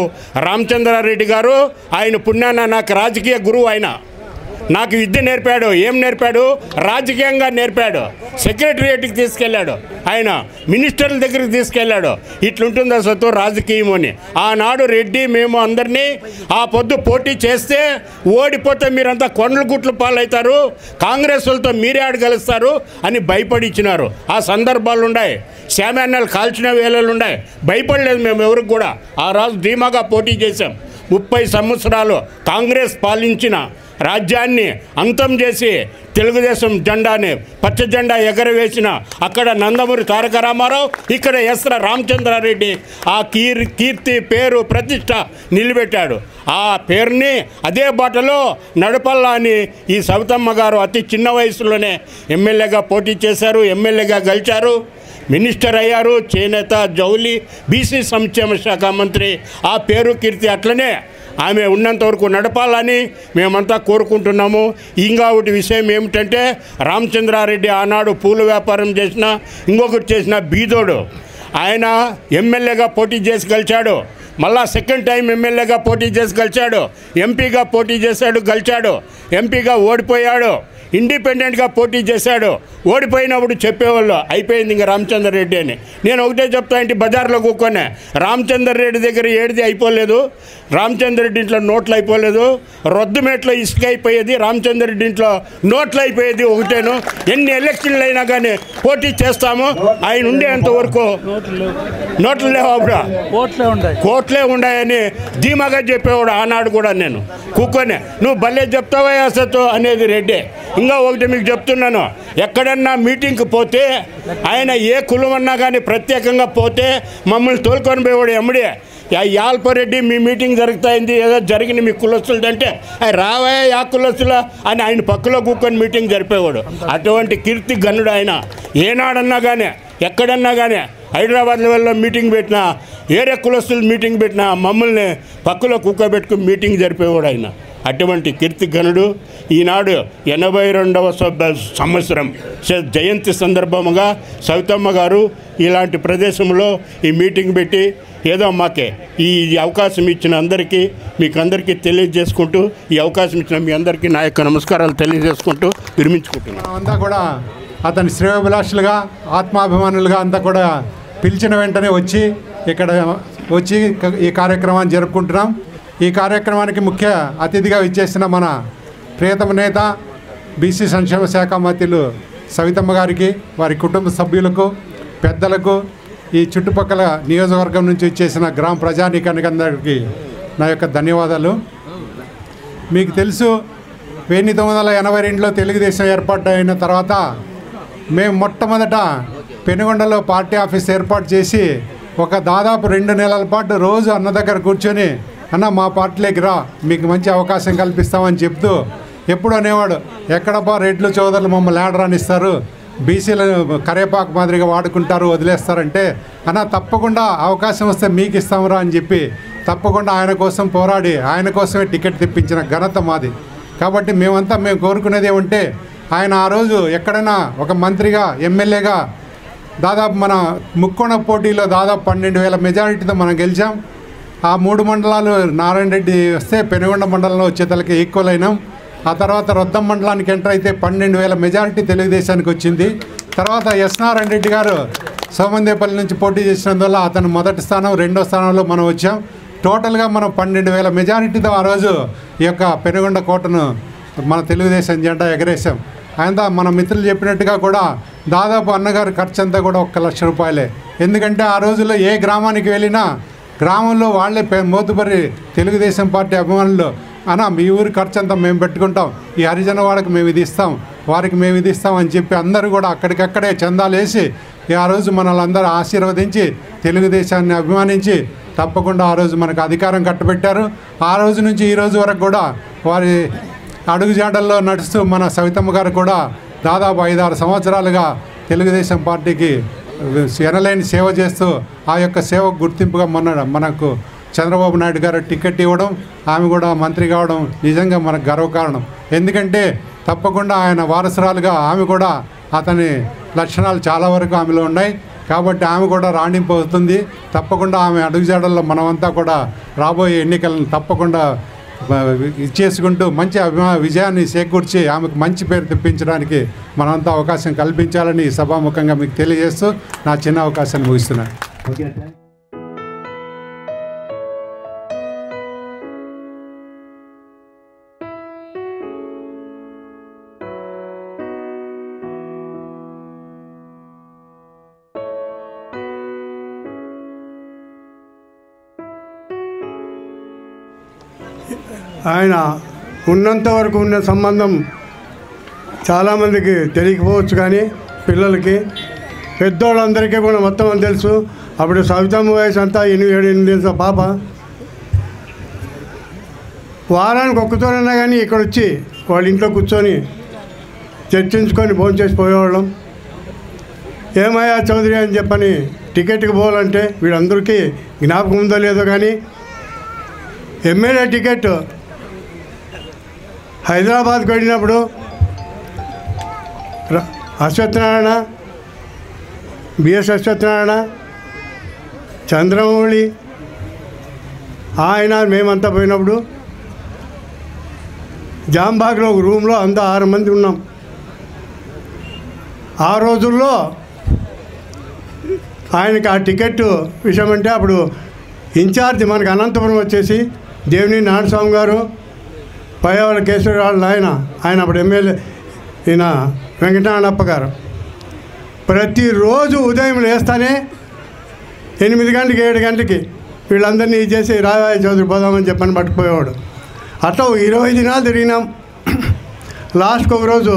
రామచంద్రారెడ్డి గారు ఆయన పుణ్యాన నాకు రాజకీయ గురువు. ఆయన నాకు విద్య నేర్పాడు. ఏం నేర్పాడు? రాజకీయంగా నేర్పాడు. సెక్రటరియేట్కి తీసుకెళ్ళాడు, ఆయన మినిస్టర్ల దగ్గరికి తీసుకెళ్ళాడు. ఇట్లుంటుందా సత్తు రాజకీయం అని. ఆనాడు రెడ్డి మేము అందరినీ ఆ పొద్దు పోటీ చేస్తే ఓడిపోతే మీరంతా కొండల గుట్లు పాలవుతారు, కాంగ్రెస్ వాళ్ళతో మీరే ఆడగలుస్తారు అని భయపడిచ్చినారు. ఆ సందర్భాలు ఉన్నాయి. శామ్యాన్నలు కాల్చిన వేళలు ఉన్నాయి. భయపడలేదు మేము ఎవరికి కూడా. ఆ రోజు ధీమాగా పోటీ చేశాం. 30 సంవత్సరాలు కాంగ్రెస్ పాలించిన రాజ్యాన్ని అంతం చేసి తెలుగుదేశం జెండాని పచ్చ జెండా ఎగరవేసిన అక్కడ నందమూరి తారక రామారావు, ఇక్కడ ఎస్ రామచంద్రారెడ్డి ఆ కీర్తి పేరు ప్రతిష్ట నిలబెట్టాడు. ఆ పేరుని అదే బాటలో నడపల్లా అని ఈ సవితమ్మ గారు అతి చిన్న వయసులోనే ఎమ్మెల్యేగా పోటీ చేశారు, ఎమ్మెల్యేగా గెలిచారు, మినిస్టర్ అయ్యారు. చేనేత, జౌలి, బీసీ సంక్షేమ శాఖ మంత్రి. ఆ పేరు కీర్తి అట్లనే ఆమె ఉన్నంత వరకు నడపాలని మేమంతా కోరుకుంటున్నాము. ఇంకా ఒకటి విషయం ఏమిటంటే, రామచంద్రారెడ్డి ఆనాడు పూల వ్యాపారం చేసిన, ఇంకొకటి చేసిన బీదోడు. ఆయన ఎమ్మెల్యేగా పోటీ చేసి గెలిచాడు. మళ్ళా సెకండ్ టైం ఎమ్మెల్యేగా పోటీ చేసి గెలిచాడు. ఎంపీగా పోటీ చేశాడు, గెలిచాడు. ఎంపీగా ఓడిపోయాడు. ఇండిపెండెంట్గా పోటీ చేశాడు. ఓడిపోయినప్పుడు చెప్పేవాళ్ళు అయిపోయింది ఇంకా రామచంద్ర రెడ్డి అని. నేను ఒకటే చెప్తా, ఇంటి బజార్లో కూర్చొనే రామచంద్ర రెడ్డి దగ్గర ఏడిది అయిపోలేదు, రామచంద్ర రెడ్డి ఇంట్లో నోట్లు అయిపోలేదు, రొద్దుమేట్లో ఇసుక అయిపోయేది, రామచంద్ర రెడ్డి ఇంట్లో నోట్లు అయిపోయేది ఒకటేను. ఎన్ని ఎలక్షన్లు అయినా కానీ పోటీ చేస్తాము. ఆయన ఉండేంత వరకు నోట్లు లేవు, అప్పుడు కోట్లే ఉన్నాయని ధీమాగా చెప్పేవాడు ఆనాడు కూడా. నేను కూర్చొని నువ్వు భలే చెప్తావా అసలు అనేది రెడ్డి. ఇంకా ఒకటి మీకు చెప్తున్నాను, ఎక్కడన్నా మీటింగ్కి పోతే ఆయన ఏ కులం అన్నా కానీ ప్రత్యేకంగా పోతే మమ్మల్ని తోలుకొని పోయేవాడు. ఎమ్మడే యాల్పరెడ్డి మీ మీటింగ్ జరుగుతాయింది, ఏదో జరిగింది మీ కులస్తులది అంటే రావా యా కులస్తులా అని ఆయన పక్కలో కూర్చొని మీటింగ్ జరిపేవాడు. అటువంటి కీర్తి గనుడు ఆయన. ఏనాడన్నా కానీ ఎక్కడన్నా కానీ హైదరాబాద్ లెవెల్లో మీటింగ్ పెట్టినా, ఏరే కులస్తులు మీటింగ్ పెట్టినా మమ్మల్ని పక్కలో కూర్చోబెట్టుకుని మీటింగ్ జరిపేవాడు ఆయన. అటువంటి కీర్తి గనుడు. ఈనాడు 82వ సంవత్సరం జయంతి సందర్భంగా సవితమ్మ గారు ఇలాంటి ప్రదేశంలో ఈ మీటింగ్ పెట్టి ఏదో మాకే ఈ అవకాశం ఇచ్చిన అందరికీ మీకు అందరికీ తెలియజేసుకుంటూ, ఈ అవకాశం ఇచ్చిన మీ అందరికీ నా యొక్క నమస్కారాలు తెలియజేసుకుంటూ విరమించుకుంటున్నాను. అంతా కూడా అతని శ్రేయోభిలాషులుగా, ఆత్మాభిమానులుగా అంతా కూడా పిలిచిన వెంటనే వచ్చి ఇక్కడ వచ్చి ఈ కార్యక్రమాన్ని జరుపుకుంటున్నాం. ఈ కార్యక్రమానికి ముఖ్య అతిథిగా ఇచ్చేసిన మన ప్రియతమ నేత బీసీ సంక్షేమ శాఖ మంత్రులు సవితమ్మ గారికి, వారి కుటుంబ సభ్యులకు, పెద్దలకు, ఈ చుట్టుపక్కల నియోజకవర్గం నుంచి ఇచ్చేసిన గ్రామ ప్రజానీకానికి అందరికీ నా యొక్క ధన్యవాదాలు. మీకు తెలుసు, 1982లో తెలుగుదేశం ఏర్పాటు అయిన తర్వాత మేము మొట్టమొదట పెనుగొండలో పార్టీ ఆఫీస్ ఏర్పాటు చేసి దాదాపు 2 నెలల పాటు రోజు అన్న దగ్గర కూర్చొని, అన్న మా పార్టీలోకి రా, మీకు మంచి అవకాశం కల్పిస్తామని చెప్తూ ఎప్పుడు అనేవాడు, ఎక్కడబ్బా రెడ్లు చోదరులు మమ్మల్ని ఏడరానిస్తారు, బీసీలు కరేపాకు మాదిరిగా వాడుకుంటారు, వదిలేస్తారంటే, అన్న తప్పకుండా అవకాశం వస్తే మీకు ఇస్తాంరా అని చెప్పి తప్పకుండా ఆయన కోసం పోరాడి ఆయన కోసమే టికెట్ తెప్పించిన ఘనత మాది. కాబట్టి మేము కోరుకునేది ఏమంటే, ఆయన ఆ రోజు ఎక్కడైనా ఒక మంత్రిగా, ఎమ్మెల్యేగా దాదాపు మన ముక్కోణ పోటీలో దాదాపు 12,000 మెజారిటీతో మనం గెలిచాం. ఆ 3 మండలాలు నారాయణ రెడ్డి వస్తే పెనుగొండ మండలంలో వచ్చేతలకి ఈక్వల్ అయినాం. ఆ తర్వాత రొద్దం మండలానికి ఎంటర్ అయితే 12,000 మెజారిటీ తెలుగుదేశానికి వచ్చింది. తర్వాత ఎస్ నారాయణ రెడ్డి గారు సోమందేపల్లి నుంచి పోటీ చేసినందువల్ల అతను మొదటి స్థానం, 2వ స్థానంలో మనం వచ్చాం. టోటల్గా మనం 12,000 మెజారిటీతో ఆ రోజు ఈ యొక్క పెనుగొండ కోటను మన తెలుగుదేశం జెండా ఎగరేసాం. ఆయన మన మిత్రులు చెప్పినట్టుగా కూడా దాదాపు అన్నగారి ఖర్చు అంతా కూడా 1 లక్ష రూపాయలే. ఎందుకంటే ఆ రోజుల్లో ఏ గ్రామానికి వెళ్ళినా గ్రామంలో వాళ్ళే మోతుబరి తెలుగుదేశం పార్టీ అభిమానులు, అన్న మీ ఊరి ఖర్చు అంతా మేము పెట్టుకుంటాం, ఈ హరిజన వాళ్ళకి మేము ఇది ఇస్తాం, వారికి మేము ఇది ఇస్తాం అని చెప్పి అందరూ కూడా అక్కడికక్కడే చందాలు వేసి ఆ రోజు మనల్ని అందరూ ఆశీర్వదించి తెలుగుదేశాన్ని అభిమానించి తప్పకుండా ఆ రోజు మనకు అధికారం కట్టబెట్టారు. ఆ రోజు నుంచి ఈ రోజు వరకు కూడా వారి అడుగుజాడల్లో నడుస్తూ మన సవితమ్మ గారు కూడా దాదాపు 5-6 సంవత్సరాలుగా తెలుగుదేశం పార్టీకి ఎనలేని సేవ చేస్తూ ఆ యొక్క సేవకు గుర్తింపుగా మనకు చంద్రబాబు నాయుడు గారు టికెట్ ఇవ్వడం, ఆమె కూడా మంత్రి కావడం నిజంగా మనకు గర్వకారణం. ఎందుకంటే తప్పకుండా ఆయన వారసురాలుగా ఆమె కూడా, అతని లక్షణాలు చాలా వరకు ఆమెలో ఉన్నాయి కాబట్టి ఆమె కూడా రాణింపు అవుతుంది. తప్పకుండా ఆమె అడుగుజాడల్లో మనమంతా కూడా రాబోయే ఎన్నికలను తప్పకుండా ఇచ్చేసుకుంటూ మంచి విజయాన్ని చేకూర్చి ఆమెకు మంచి పేరు తెప్పించడానికి మనంతా అవకాశం కల్పించాలని ఈ సభాముఖంగా మీకు తెలియజేస్తూ నా చిన్న అవకాశాన్ని ముగిస్తున్నాను. ఆయన ఉన్నంత వరకు ఉన్న సంబంధం చాలామందికి తెలియకపోవచ్చు, కానీ పిల్లలకి పెద్దోళ్ళందరికీ కూడా మొత్తం అని తెలుసు. అప్పుడు సవితమ్మ వయసు అంతా 7-8 పాప వారానికి ఒక్కతోనైనా కానీ ఇక్కడ వచ్చి వాళ్ళ ఇంట్లో కూర్చొని చర్చించుకొని భోంచేసి పోయేవాళ్ళం. ఏమయ్యా చౌదరి అని చెప్పని టికెట్కి పోవాలంటే వీళ్ళందరికీ జ్ఞాపకం ఉందో లేదో కానీ ఎమ్మెల్యే టికెట్ హైదరాబాద్కి వెళ్ళినప్పుడు అశ్వత్థనారాయణ, బిఎస్ అశ్వత్థనారాయణ, చంద్రమౌళి, ఆయన మేమంతా పోయినప్పుడు జాంబాగ్లో ఒక రూమ్లో అంతా 6 మంది ఉన్నాం. ఆ రోజుల్లో ఆయనకి ఆ టికెట్ విషయం అంటే అప్పుడు ఇన్ఛార్జ్ మనకు అనంతపురం వచ్చేసి దేవిని నారాయణస్వామి గారు, పయ్యవాళ్ళ కేశవరాళ్ళు ఆయన అప్పుడు ఎమ్మెల్యే ఈయన వెంకటనారాయణప్ప గారు. ప్రతిరోజు ఉదయం లేస్తానే 8 గంటలకి 7 గంటలకి వీళ్ళందరినీ చేసి రావాయ చౌదరి పోదామని చెప్పని పట్టుకుపోయేవాడు. అట్లా 20 దినాలు తిరిగినాం. లాస్ట్కి ఒకరోజు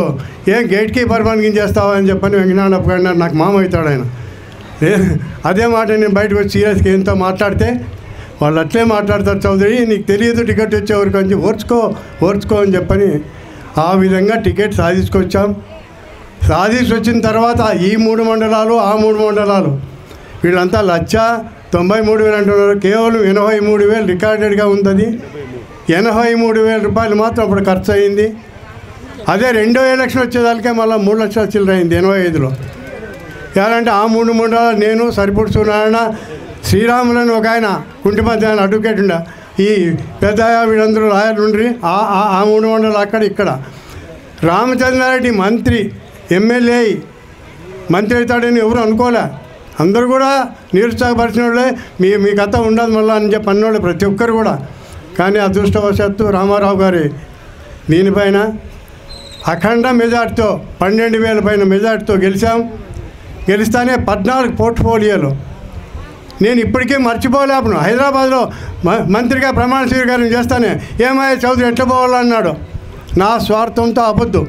ఏం గేట్ కీపర్ పనికి చేస్తావా అని చెప్పని వెంకటనారాయణప్ప గారు నాకు మామ అవుతాడు ఆయన. అదే మాట నేను బయటకు వచ్చి సీరియస్గా ఎంతో మాట్లాడితే వాళ్ళు అట్లే మాట్లాడతారు, చౌదరి నీకు తెలియదు టికెట్ వచ్చేవరకు అని ఓర్చుకో అని చెప్పని ఆ విధంగా టికెట్ సాధించుకొచ్చాం. సాధించి వచ్చిన తర్వాత ఈ 3 మండలాలు ఆ 3 మండలాలు వీళ్ళంతా 1,93,000 అంటున్నారు. కేవలం 83,000 రికార్డెడ్గా ఉంది. 83,000 రూపాయలు మాత్రం అప్పుడు ఖర్చు అయింది. అదే 2వ ఎలక్షన్ వచ్చేదానికే మళ్ళీ 3 లక్షల చిల్లర అయింది 85లో. ఎలాంటే ఆ 3 మండలాలు నేను, సరిపూడి సూర్యనారాయణ, శ్రీరాములని ఒక ఆయన కుంటిమధ్య ఆయన అడ్వకేట్ ఉండ, ఈ పెద్ద వీళ్ళందరూ లాయర్లు ఉండ్రి. ఆ 3 మండలాలు అక్కడ ఇక్కడ. రామచంద్రారెడ్డి మంత్రి, ఎమ్మెల్యే, మంత్రి అవుతాడని ఎవరు అనుకోలే. అందరూ కూడా నిరుత్సాహపరిచిన వాళ్ళే, మీ కథ ఉండదు మళ్ళీ అని చెప్పి అన్నోళ్ళు ప్రతి ఒక్కరు కూడా. కానీ అదృష్టవశాత్తు రామారావు గారి దీనిపైన అఖండ మెజార్టీతో 12,000 పైన మెజార్టీతో గెలిస్తానే 14 పోర్ట్ఫోలియోలు. నేను ఇప్పటికే మర్చిపోలేను. హైదరాబాద్లో మంత్రిగా ప్రమాణ స్వీకారం చేస్తానే ఏమయ్య చౌదరి ఎట్లా పోవాలన్నాడు. నా స్వార్థంతో అబద్ధం.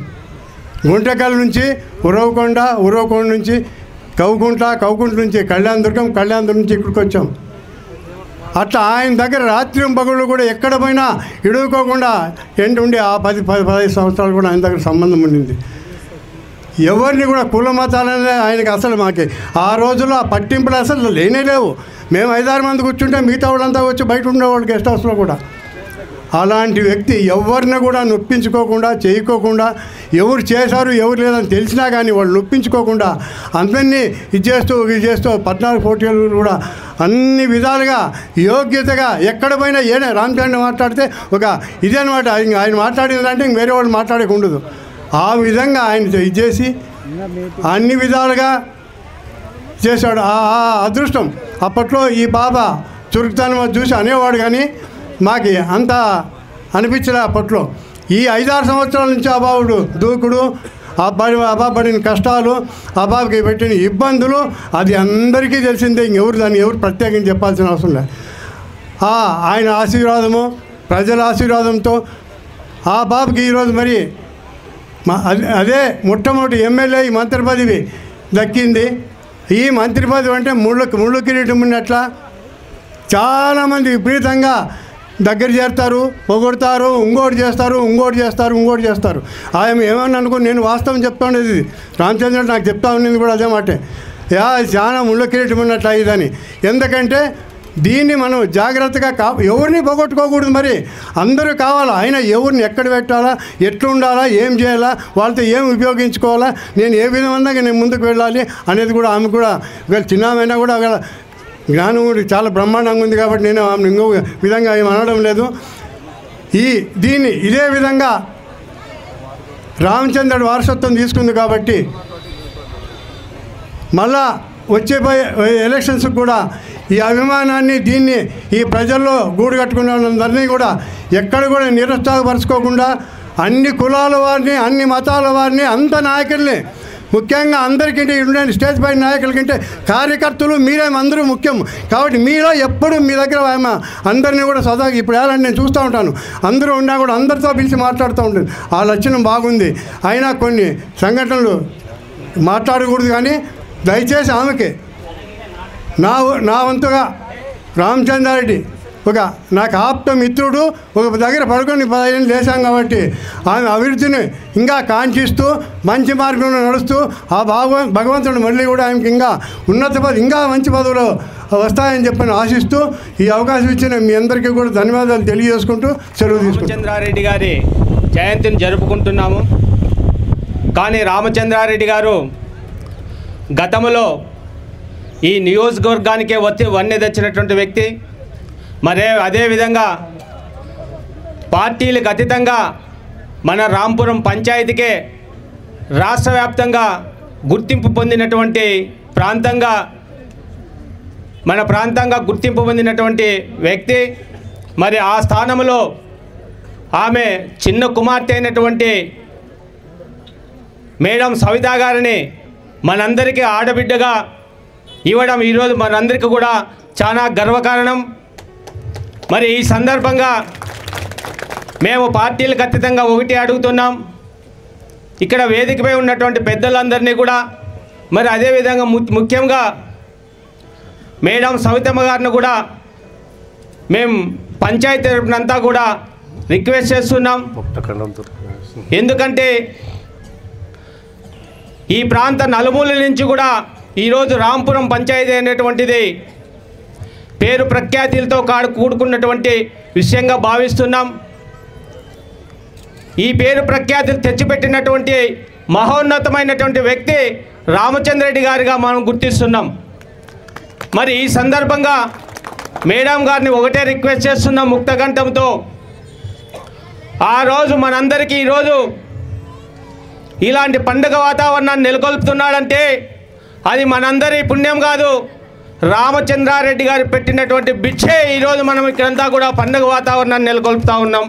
గుంటకల్ నుంచి ఉరవకొండ నుంచి కౌకుంట నుంచి కళ్యాణదుర్గం నుంచి ఇక్కడికి వచ్చాం. అట్లా ఆయన దగ్గర రాత్రి పగళ్ళు కూడా ఎక్కడ పోయినా ఇడుకోకుండా ఉండి ఆ 10-15 సంవత్సరాలు కూడా ఆయన దగ్గర సంబంధం ఉండింది. ఎవరిని కూడా కుల మతాలనే ఆయనకి అసలు మాకి ఆ రోజుల్లో ఆ పట్టింపులు అసలు లేనే లేవు. మేము 5-6 మంది కూర్చుంటే మిగతా వాళ్ళంతా వచ్చి బయట ఉండేవాళ్ళు గెస్ట్ హౌస్లో కూడా. అలాంటి వ్యక్తి ఎవరిని కూడా నొప్పించుకోకుండా చేయకోకుండా, ఎవరు చేశారు ఎవరు లేదని తెలిసినా కానీ వాళ్ళు నొప్పించుకోకుండా అందరినీ ఇది చేస్తూ 14 పోటీలు కూడా అన్ని విధాలుగా యోగ్యతగా ఎక్కడ పోయినా రామచంద్ర మాట్లాడితే ఒక ఇదనమాట. ఆయన మాట్లాడిందంటే ఇంక వేరే వాళ్ళు మాట్లాడకుండదు. ఆ విధంగా ఆయన ఇది చేసి అన్ని విధాలుగా చేశాడు. ఆ అదృష్టం అప్పట్లో ఈ బాబా చురుకుతనం చూసి అనేవాడు, కానీ మాకు అంత అనిపించలే అప్పట్లో. ఈ 5-6 సంవత్సరాల నుంచి ఆ బాబుడు దూకుడు, ఆ బాబు పడిన కష్టాలు, ఆ బాబుకి పెట్టిన ఇబ్బందులు అది అందరికీ తెలిసిందే. దాన్ని ఎవరు ప్రత్యేకంగా చెప్పాల్సిన అవసరం లేదు. ఆయన ఆశీర్వాదము, ప్రజల ఆశీర్వాదంతో ఆ బాబుకి ఈరోజు మరి అదే మొట్టమొదటి ఎమ్మెల్యే ఈ మంత్రి పదవి దక్కింది. ఈ మంత్రి పదవి అంటే ముళ్ళు కిరీటం ఉన్నట్లా చాలామంది విపరీతంగా దగ్గర చేరుతారు, పొగొడతారు, ఇంకోటి చేస్తారు. ఆయన ఏమని అనుకుని నేను వాస్తవం చెప్తా ఉండేది. రామచంద్ర నాకు చెప్తా ఉండేది కూడా అదే మాటే. చాలా ముళ్ళ కిరీటం ఉన్నట్లా ఇదని. ఎందుకంటే దీన్ని మనం జాగ్రత్తగా ఎవరిని పోగొట్టుకోకూడదు. మరి అందరూ కావాలా. ఆయన ఎవరిని ఎక్కడ పెట్టాలా, ఎట్లుండాలా, ఏం చేయాలా, వాళ్ళతో ఏం ఉపయోగించుకోవాలా, నేను ఏ విధంగా నేను ముందుకు వెళ్ళాలి అనేది కూడా ఆమె కూడా చిన్నమైనా కూడా జ్ఞానం చాలా బ్రహ్మాండంగా ఉంది. కాబట్టి నేను ఆమె ఇంకో విధంగా ఏం అనడం లేదు. దీన్ని ఇదే విధంగా రామచంద్రుడి వారసత్వం తీసుకుంది కాబట్టి మళ్ళా వచ్చేపోయే ఎలక్షన్స్ కూడా ఈ అభిమానాన్ని దీన్ని ఈ ప్రజల్లో గూడు కట్టుకున్న వాళ్ళందరినీ కూడా ఎక్కడ కూడా నిరుత్సాహపరచుకోకుండా అన్ని కులాల వారిని అన్ని మతాల వారిని అంత నాయకుల్ని ముఖ్యంగా అందరికంటే ఉండండి స్టేజ్ పై నాయకుల కంటే కార్యకర్తలు మీరేమందరూ ముఖ్యం కాబట్టి మీలో ఎప్పుడు మీ దగ్గర అందరినీ కూడా సదా ఇప్పుడు ఏళ్ళని నేను చూస్తూ ఉంటాను అందరూ ఉన్నా కూడా అందరితో పిలిచి మాట్లాడుతూ ఉంటుంది ఆ లక్షణం బాగుంది అయినా కొన్ని సంఘటనలు మాట్లాడకూడదు కానీ దయచేసి ఆమెకి నా వంతుగా రామచంద్రారెడ్డి నాకు ఆప్త మిత్రుడు ఒక దగ్గర పడుకొని 15 ఏళ్ళు లేచాం కాబట్టి ఆమె అభివృద్ధిని ఇంకా కాంక్షిస్తూ మంచి మార్గంలో నడుస్తూ ఆ భగవంతుడు మళ్ళీ కూడా ఆమెకి ఇంకా మంచి పదవులు వస్తాయని చెప్పని ఆశిస్తూ ఈ అవకాశం ఇచ్చిన మీ అందరికీ కూడా ధన్యవాదాలు తెలియజేసుకుంటూ సెలవు తీసుకుంటాం. రామచంద్రారెడ్డి గారి జయంతిని జరుపుకుంటున్నాము. కానీ రామచంద్రారెడ్డి గారు గతంలో ఈ నియోజకవర్గానికే వన్నె తెచ్చినటువంటి వ్యక్తి. అదేవిధంగా పార్టీలకు అతీతంగా మన రాంపురం పంచాయతీకే రాష్ట్ర వ్యాప్తంగా గుర్తింపు పొందినటువంటి గుర్తింపు పొందినటువంటి వ్యక్తి. ఆ స్థానంలో ఆమె చిన్న కుమార్తె అయినటువంటి మేడం సవితా గారిని మనందరికీ ఆడబిడ్డగా ఇవ్వడం ఈరోజు మనందరికీ కూడా చాలా గర్వకారణం. ఈ సందర్భంగా మేము పార్టీలకు అతీతంగా ఒకటి అడుగుతున్నాం. ఇక్కడ వేదికపై ఉన్నటువంటి పెద్దలందరినీ కూడా అదేవిధంగా ముఖ్యంగా మేడం సవితమ్మ గారిని కూడా మేము పంచాయతీ తరపునంతా కూడా రిక్వెస్ట్ చేస్తున్నాం. ఎందుకంటే ఈ ప్రాంత నలుమూల నుంచి కూడా ఈరోజు రాంపురం పంచాయతీ అనేటువంటిది పేరు ప్రఖ్యాతులతో కూడుకున్నటువంటి విషయంగా భావిస్తున్నాం. ఈ పేరు ప్రఖ్యాతులు తెచ్చిపెట్టినటువంటి మహోన్నతమైనటువంటి వ్యక్తి రామచంద్రారెడ్డి గారిగా మనం గుర్తిస్తున్నాం. ఈ సందర్భంగా మేడం గారిని ఒకటే రిక్వెస్ట్ చేస్తున్నాం ముక్తకంఠంతో. ఆ రోజు మనందరికీ ఈరోజు ఇలాంటి పండుగ వాతావరణాన్ని నెలకొల్పుతున్నాడంటే అది మనందరి పుణ్యం కాదు, రామచంద్రారెడ్డి గారు పెట్టినటువంటి బిచ్చే. ఈరోజు మనం ఇక్కడంతా కూడా పండుగ వాతావరణాన్ని నెలకొల్పుతూ ఉన్నాం.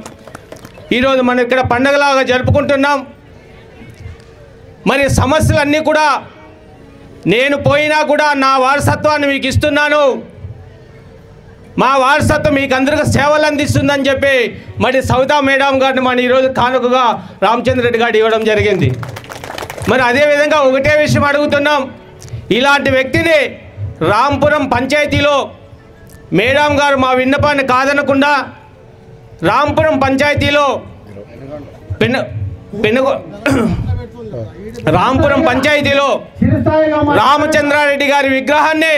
ఈరోజు మనం ఇక్కడ పండుగలాగా జరుపుకుంటున్నాం. సమస్యలన్నీ కూడా నేను పోయినా కూడా నా వారసత్వాన్ని మీకు ఇస్తున్నాను, మా వారసత్వం మీకు అందరికీ సేవలు అందిస్తుందని చెప్పి సవితా మేడం గారిని ఈరోజు కానుకగా రామచంద్రారెడ్డి గారు ఇవ్వడం జరిగింది. అదేవిధంగా ఒకటే విషయం అడుగుతున్నాం, ఇలాంటి వ్యక్తిని రాంపురం పంచాయతీలో మేడం గారు మా విన్నపాన్ని కాదనకుండా రాంపురం పంచాయతీలో రాంపురం పంచాయతీలో రామచంద్రారెడ్డి గారి విగ్రహాన్ని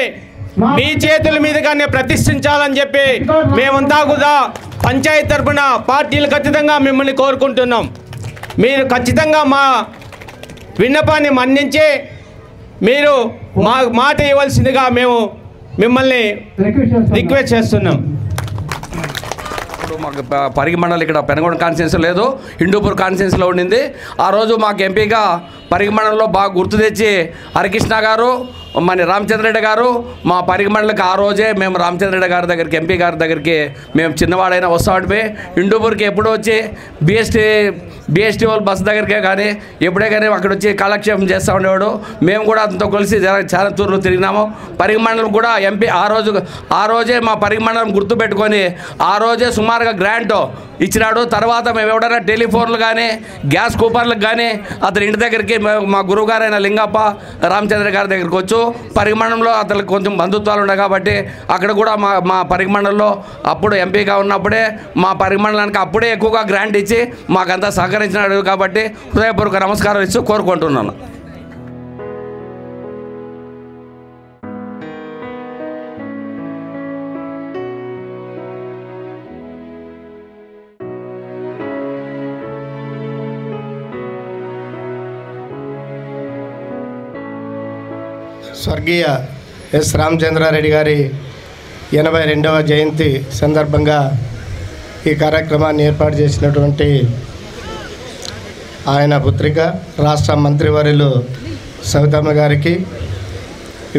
మీ చేతుల మీదుగానే ప్రతిష్ఠించాలని చెప్పి మేమంతా కూడా పంచాయతీ తరపున పార్టీలు ఖచ్చితంగా మిమ్మల్ని కోరుకుంటున్నాం. మీరు ఖచ్చితంగా మా విన్నపాన్ని మన్నించి మీరు మా మాట ఇవ్వాల్సిందిగా మేము మిమ్మల్ని రిక్వెస్ట్ చేస్తున్నాం. ఇప్పుడు మాకు పరిగి మండలం ఇక్కడ పెనగొండ కాన్స్టిట్యున్సీ లేదు, హిందూపూర్ కాన్స్టిట్యున్సీలో ఉండింది. ఆ రోజు మాకు ఎంపీగా పరిగి మండలంలో బాగా గుర్తు తెచ్చి హరికృష్ణ గారు రామచంద్రరెడ్డి గారు మా పరిగి మండలికి ఆ రోజే మేము రామచంద్రరెడ్డి గారి దగ్గరికి ఎంపీ గారి దగ్గరికి మేము చిన్నవాడైనా వస్తాడిపోయి హిందూపూర్కి ఎప్పుడు వచ్చి బిఎస్టీ వాళ్ళ బస్సు దగ్గరికే కానీ ఎప్పుడే కానీ అక్కడ వచ్చి కాలక్షేపం చేస్తూ ఉండేవాడు. మేము కూడా అతనితో కలిసి చాలా తూర్లు తిరిగినాము. పరిగి మండలం కూడా ఎంపీ ఆ రోజే మా పరిగి మండలం గుర్తుపెట్టుకొని ఆ రోజే సుమారుగా గ్రాంట్ ఇచ్చినాడు. తర్వాత మేము ఎవడైనా టెలిఫోన్లు కానీ గ్యాస్ కూపన్లకు కానీ అతని ఇంటి దగ్గరికి మా గురువు గారైన లింగప్ప రామచంద్ర గారి దగ్గరికి వచ్చు. పరిగమండలంలో అతనికి కొంచెం బంధుత్వాలు ఉన్నాయి కాబట్టి అక్కడ కూడా మా పరిగమండలంలో అప్పుడు ఎంపీగా ఉన్నప్పుడే మా పరిగమండలానికి అప్పుడే ఎక్కువగా గ్రాంట్ ఇచ్చి మాకంతా సహకరించినాడు కాబట్టి హృదయపూర్వక నమస్కారం ఇస్తూ కోరుకుంటున్నాను. స్వర్గీయ ఎస్ రామచంద్రారెడ్డి గారి 82వ జయంతి సందర్భంగా ఈ కార్యక్రమాన్ని ఏర్పాటు చేసినటువంటి ఆయన పుత్రిక రాష్ట్ర మంత్రివర్యులు సవితమ్మ గారికి,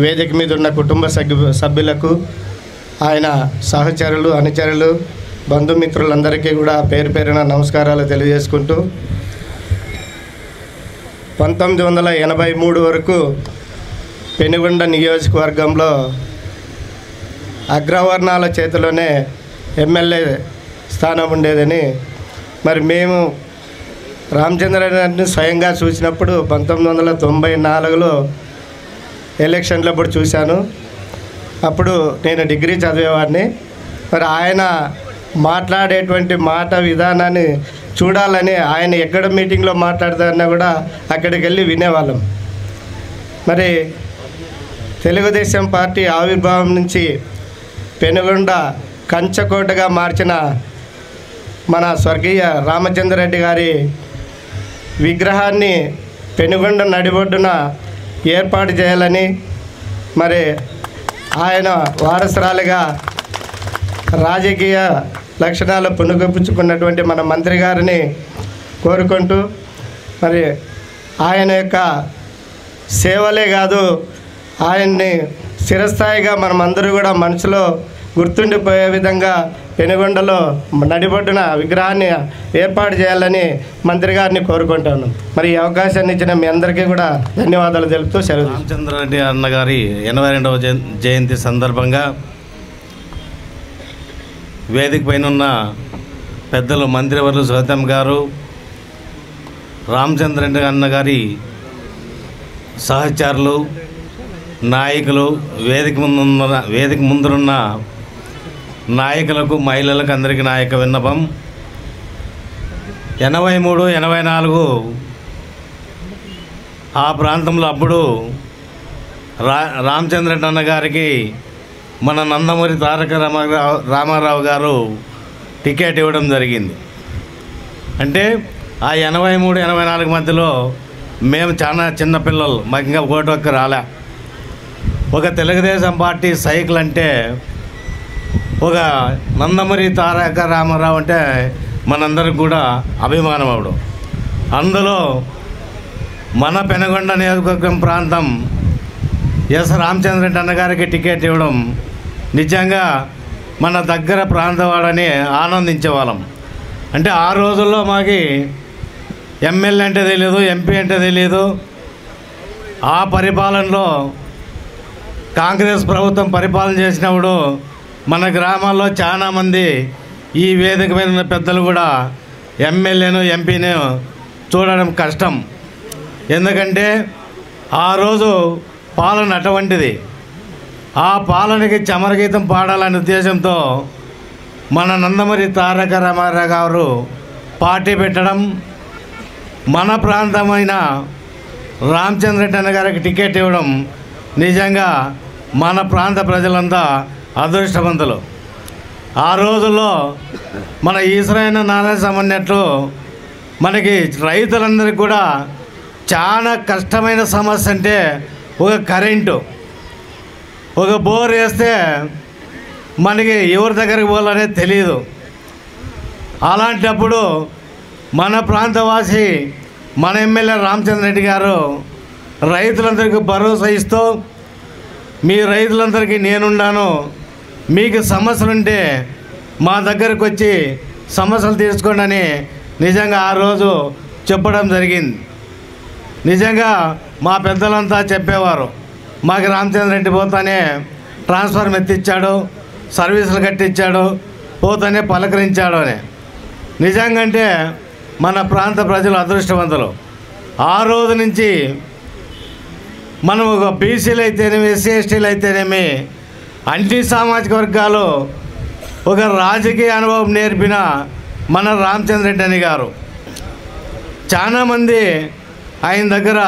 వేదిక మీద ఉన్న కుటుంబ సభ్యులకు, ఆయన సహచరులు, అనుచరులు, బంధుమిత్రులందరికీ కూడా పేరు పేరున నమస్కారాలు తెలియజేసుకుంటూ 1983 వరకు పెనుగొండ నియోజకవర్గంలో అగ్రవర్ణాల చేతిలోనే ఎమ్మెల్యే స్థానం ఉండేదని, మరి మేము రామచంద్రారెడ్డిని స్వయంగా చూసినప్పుడు 1994లో ఎలక్షన్లప్పుడు చూశాను. అప్పుడు నేను డిగ్రీ చదివేవాడిని. మరి ఆయన మాట్లాడేటువంటి మాట విధానాన్ని చూడాలని, ఆయన ఎక్కడ మీటింగ్లో మాట్లాడతారన్నా కూడా అక్కడికి వెళ్ళి వినేవాళ్ళం. మరి తెలుగుదేశం పార్టీ ఆవిర్భావం నుంచి పెనుగొండ కంచకోటగా మార్చిన మన స్వర్గీయ రామచంద్రారెడ్డి గారి విగ్రహాన్ని పెనుగొండ నడిబొడ్డున ఏర్పాటు చేయాలని, మరి ఆయన వారసురాలిగా రాజకీయ లక్షణాలు పునఃపుచ్చుకున్నటువంటి మన మంత్రి గారిని కోరుకుంటూ, మరి ఆయన యొక్క సేవలే కాదు, ఆయన్ని స్థిరస్థాయిగా మనమందరూ కూడా మనసులో గుర్తుండిపోయే విధంగా పెనుగొండలో నడిబొడ్డున విగ్రహాన్ని ఏర్పాటు చేయాలని మంత్రి గారిని కోరుకుంటాను. మరి ఈ అవకాశాన్ని ఇచ్చిన మీ అందరికీ కూడా ధన్యవాదాలు తెలుపుతూ సెలవు. రామచంద్రారెడ్డి అన్నగారి 82వ జయంతి సందర్భంగా వేదిక పైన ఉన్న పెద్దలు మంత్రివర్యులు సవితమ్మ గారు, రామచంద్రారెడ్డి అన్నగారి సహచరులు, నాయకులు, వేదిక ముందున్న నాయకులకు, మహిళలకు అందరికీ నాయక విన్నపం. 83, 84 ఆ ప్రాంతంలో అప్పుడు రామచంద్రారెడ్డి అన్న గారికి మన నందమూరి తారక రామారావు గారు టికెట్ ఇవ్వడం జరిగింది. అంటే ఆ 83, 84 మధ్యలో మేము చాలా చిన్నపిల్లలు, మాకు ఇంకా ఓటు హక్కు రాలే. ఒక తెలుగుదేశం పార్టీ సైకిల్ అంటే, ఒక నందమూరి తారక రామారావు అంటే మనందరికి కూడా అభిమానం అవడు. అందులో మన పెనుగొండ నియోజకవర్గం ప్రాంతం ఎస్ రామచంద్రారెడ్డి అన్నగారికి టికెట్ ఇవ్వడం నిజంగా మన దగ్గర ప్రాంతవాడని ఆనందించేవాళ్ళం. అంటే ఆ రోజుల్లో మాకు ఎమ్మెల్యే అంటే తెలియదు, ఎంపీ అంటే తెలియదు. ఆ పరిపాలనలో కాంగ్రెస్ ప్రభుత్వం పరిపాలన చేసినప్పుడు మన గ్రామాల్లో చాలామంది ఈ వేదిక మీద ఉన్న పెద్దలు కూడా ఎమ్మెల్యేను, ఎంపీని చూడడం కష్టం. ఎందుకంటే ఆ రోజు పాలన అటువంటిది. ఆ పాలనకి చమరగీతం పాడాలనే ఉద్దేశంతో మన నందమూరి తారక రామారావు గారు పార్టీ పెట్టడం, మన ప్రాంతమైన రామచంద్రారెడ్డి అన్న గారికి టికెట్ ఇవ్వడం నిజంగా మన ప్రాంత ప్రజలంతా అదృష్టవంతులు. ఆ రోజుల్లో మన ఈశ్వరైన నారాయణ అన్నట్లు మనకి రైతులందరికీ కూడా చాలా కష్టమైన సమస్య అంటే ఒక కరెంటు, ఒక బోర్ వేస్తే మనకి ఎవరి దగ్గరికి పోవాలనేది తెలియదు. అలాంటప్పుడు మన ప్రాంతవాసి మన ఎమ్మెల్యే రామచంద్రారెడ్డి గారు రైతులందరికీ భరోసా ఇస్తూ, మీ రైతులందరికీ నేనున్నాను, మీకు సమస్యలుంటే మా దగ్గరకు వచ్చి సమస్యలు తీర్చుకోండి అని నిజంగా ఆ రోజు చెప్పడం జరిగింది. నిజంగా మా పెద్దలంతా చెప్పేవారు, మాకు రామచంద్రారెడ్డి పోతానే ట్రాన్స్ఫార్మర్ ఎత్తిచ్చాడు, సర్వీసులు కట్టించాడు, పోతానే పలకరించాడు అని. నిజంగా మన ప్రాంత ప్రజలు అదృష్టవంతులు. ఆ రోజు నుంచి మనం ఒక బీసీలు అయితేనేమి, ఎస్సీ ఎస్టీలు అయితేనేమి, అన్ని సామాజిక వర్గాలు ఒక రాజకీయ అనుభవం నేర్పిన మన రామచంద్రారెడ్డి అని గారు. చాలామంది ఆయన దగ్గర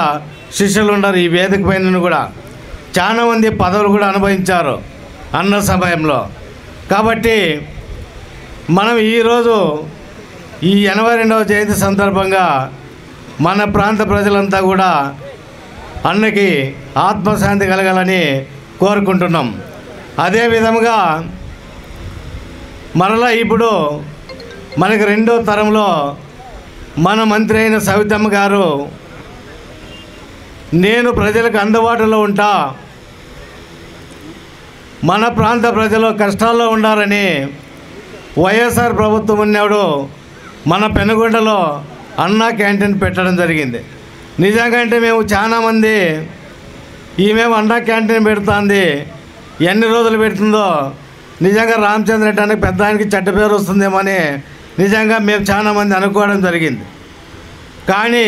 శిష్యులు ఉన్నారు. ఈ వేదిక పైన కూడా చాలామంది పదవులు కూడా అనుభవించారు అన్న సమయంలో. కాబట్టి మనం ఈరోజు ఈ 82వ జయంతి సందర్భంగా మన ప్రాంత ప్రజలంతా కూడా అన్నకి ఆత్మశాంతి కలగాలని కోరుకుంటున్నాం. అదే విధముగా మరలా ఇప్పుడు మనకి రెండో తరంలో మన మంత్రి అయిన సవితమ్మ గారు నేను ప్రజలకు అందుబాటులో ఉంటా, మన ప్రాంత ప్రజలు కష్టాల్లో ఉండాలని వైఎస్ఆర్ ప్రభుత్వం ఉన్నప్పుడు మన పెనుగొండలో అన్నా క్యాంటీన్ పెట్టడం జరిగింది. నిజంగా అంటే మేము చాలామంది ఈమె అన్నా క్యాంటీన్ పెడుతుంది, ఎన్ని రోజులు పెడుతుందో నిజంగా రామచంద్ర రెడ్డి అనే పెద్ద ఆయనకి చెడ్డ పేరు వస్తుందేమో అని నిజంగా మేము చాలామంది అనుకోవడం జరిగింది. కానీ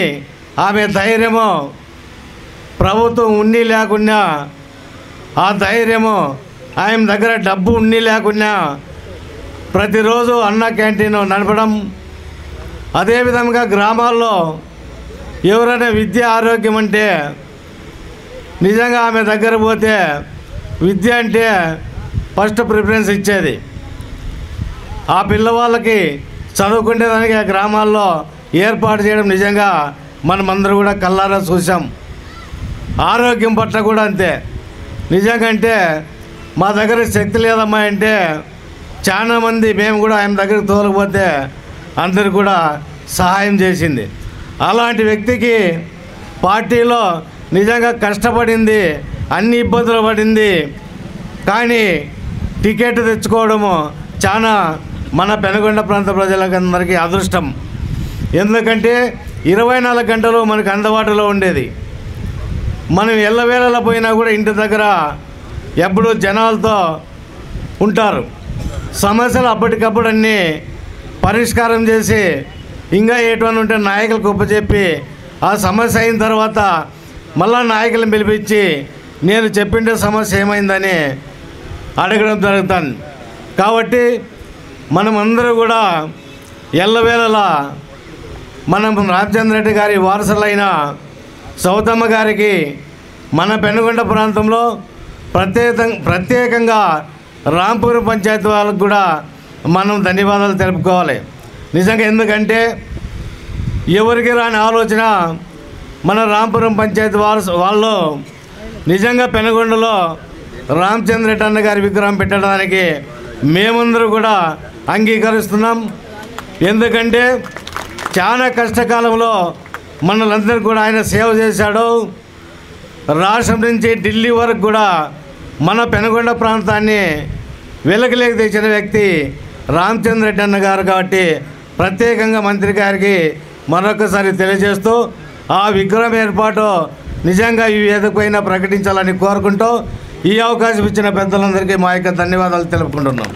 ఆమె ధైర్యము ప్రభుత్వం ఉన్ని లేకున్నా, ఆ ధైర్యము ఆయన దగ్గర డబ్బు ఉన్ని లేకున్నా ప్రతిరోజు అన్న క్యాంటీన్ నడపడం, అదేవిధంగా గ్రామాల్లో ఎవరైనా విద్య ఆరోగ్యం అంటే నిజంగా ఆమె దగ్గర పోతే విద్య అంటే ఫస్ట్ ప్రిఫరెన్స్ ఇచ్చేది. ఆ పిల్లవాళ్ళకి చదువుకునేదానికి ఆ గ్రామాల్లో ఏర్పాటు చేయడం నిజంగా మనమందరూ కూడా కళ్ళారా చూసాం. ఆరోగ్యం పట్ల కూడా అంతే. నిజంగా అంటే మా దగ్గర శక్తి లేదమ్మా అంటే చాలామంది మేము కూడా ఆయన దగ్గరికి తోలకపోతే అందరు కూడా సహాయం చేసింది. అలాంటి వ్యక్తికి పార్టీలో నిజంగా కష్టపడింది, అన్ని ఇబ్బందులు పడింది, కానీ టికెట్ తెచ్చుకోవడము చాలా మన పెనుగొండ ప్రాంత ప్రజలందరికీ అదృష్టం. ఎందుకంటే 24 గంటలు మనకు అందుబాటులో ఉండేది. మనం ఎల్లవేళలా పోయినా కూడా ఇంటి దగ్గర ఎప్పుడూ జనాలతో ఉంటారు. సమస్యలు అప్పటికప్పుడు అన్నీ పరిష్కారం చేసి ఇంకా ఎటువంటి ఉంటే నాయకులకు ఒప్పచెప్పి ఆ సమస్య అయిన తర్వాత మళ్ళా నాయకులను పిలిపించి నేను చెప్పిండే సమస్య ఏమైందని అడగడం జరుగుతుంది. కాబట్టి మనమందరూ కూడా ఎల్లవేళలా మనం రామచంద్ర రెడ్డి గారి వారసులైన సౌతమ్మ గారికి మన పెనుగొండ ప్రాంతంలో ప్రత్యేకంగా రాంపూర్ పంచాయతీ వాళ్ళకు కూడా మనం ధన్యవాదాలు తెలుపుకోవాలి. నిజంగా ఎందుకంటే ఎవరికి రాని ఆలోచన మన రాంపురం పంచాయతీ వాళ్ళు నిజంగా పెనుగొండలో రామచంద్ర రెడ్డి అన్న గారి విగ్రహం పెట్టడానికి మేమందరూ కూడా అంగీకరిస్తున్నాం. ఎందుకంటే చాలా కష్టకాలంలో మనలందరూ కూడా ఆయన సేవ చేశాడు. రాష్ట్రం నుంచి ఢిల్లీ వరకు కూడా మన పెనుగొండ ప్రాంతాన్ని వెలకలేక తెచ్చిన వ్యక్తి రామచంద్ర రెడ్డి అన్న గారు. కాబట్టి ప్రత్యేకంగా మంత్రి గారికి మరొకసారి తెలియజేస్తూ ఆ విగ్రహం ఏర్పాటు నిజంగా ఈ వేదికపైన ప్రకటించాలని కోరుకుంటూ ఈ అవకాశం ఇచ్చిన పెద్దలందరికీ మా యొక్క ధన్యవాదాలు తెలుపుకుంటున్నాం.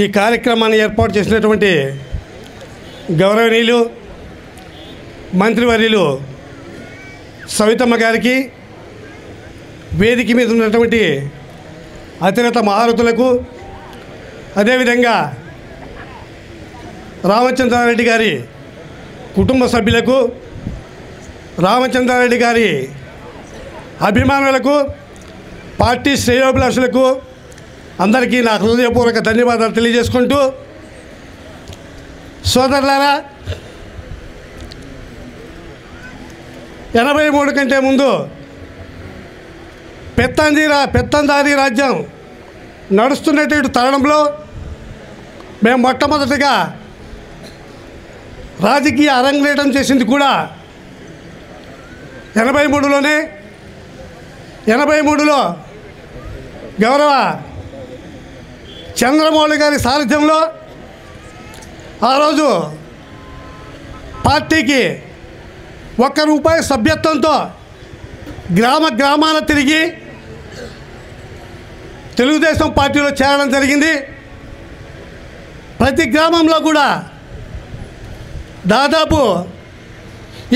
ఈ కార్యక్రమాన్ని ఏర్పాటు చేసినటువంటి గౌరవనీయులు మంత్రివర్యులు సవితమ్మ గారికి, వేదిక మీద ఉన్నటువంటి అతిరత మహారథులకు, అదేవిధంగా రామచంద్రారెడ్డి గారి కుటుంబ సభ్యులకు, రామచంద్రారెడ్డి గారి అభిమానులకు, పార్టీ శ్రేయోభిలాషులకు అందరికీ నా హృదయపూర్వక ధన్యవాదాలు తెలియజేసుకుంటూ, సోదరులారా, 83 కంటే ముందు పెత్తందారీ రాజ్యం నడుస్తున్నటువంటి తరుణంలో మేము మొట్టమొదటిగా రాజకీయ అరంగేటం చేసింది కూడా 83లోనే. 83లో గౌరవ చంద్రమౌళి గారి సారథ్యంలో ఆ రోజు పార్టీకి ₹1 సభ్యత్వంతో గ్రామాల తిరిగి తెలుగుదేశం పార్టీలో చేరడం జరిగింది. ప్రతి గ్రామంలో కూడా దాదాపు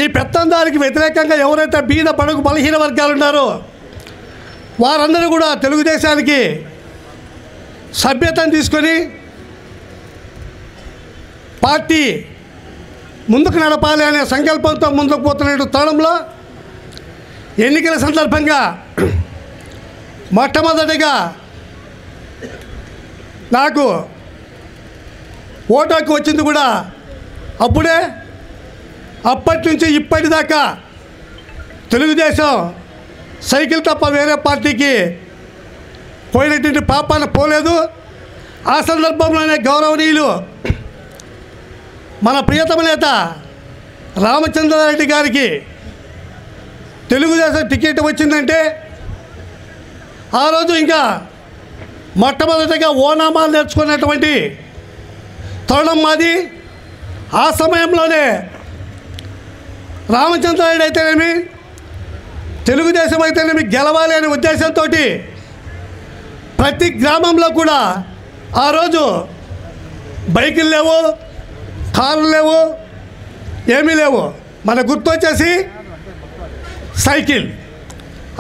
ఈ పెత్తందారికి వ్యతిరేకంగా ఎవరైతే బీద బడుగు బలహీన వర్గాలు ఉన్నారో వారందరూ కూడా తెలుగుదేశానికి సభ్యతను తీసుకొని పార్టీ ముందుకు నడపాలి అనే సంకల్పంతో ముందుకు పోతున్న తరుణంలో ఎన్నికల సందర్భంగా మొట్టమొదటిగా నాకు ఓటు హక్కు వచ్చింది కూడా అప్పుడే. అప్పటి నుంచి ఇప్పటిదాకా తెలుగుదేశం సైకిల్ తప్ప వేరే పార్టీకి పోయినటువంటి పాపాన పోలేదు. ఆ సందర్భంలోనే గౌరవనీయులు మన ప్రియతమ నేత రామచంద్రారెడ్డి గారికి తెలుగుదేశం టికెట్ వచ్చిందంటే ఆ రోజు ఇంకా మొట్టమొదటిగా ఓనామాలు నేర్చుకున్నటువంటి తరుణం మాది. ఆ సమయంలోనే రామచంద్రారెడ్డి అయితేనేమి తెలుగుదేశం అయితేనేమి గెలవాలి అనే ఉద్దేశంతో ప్రతి గ్రామంలో కూడా ఆ రోజు బైకులు లేవు, కార్లు లేవు, ఏమీ లేవు. మన గుర్తు వచ్చేసి సైకిల్.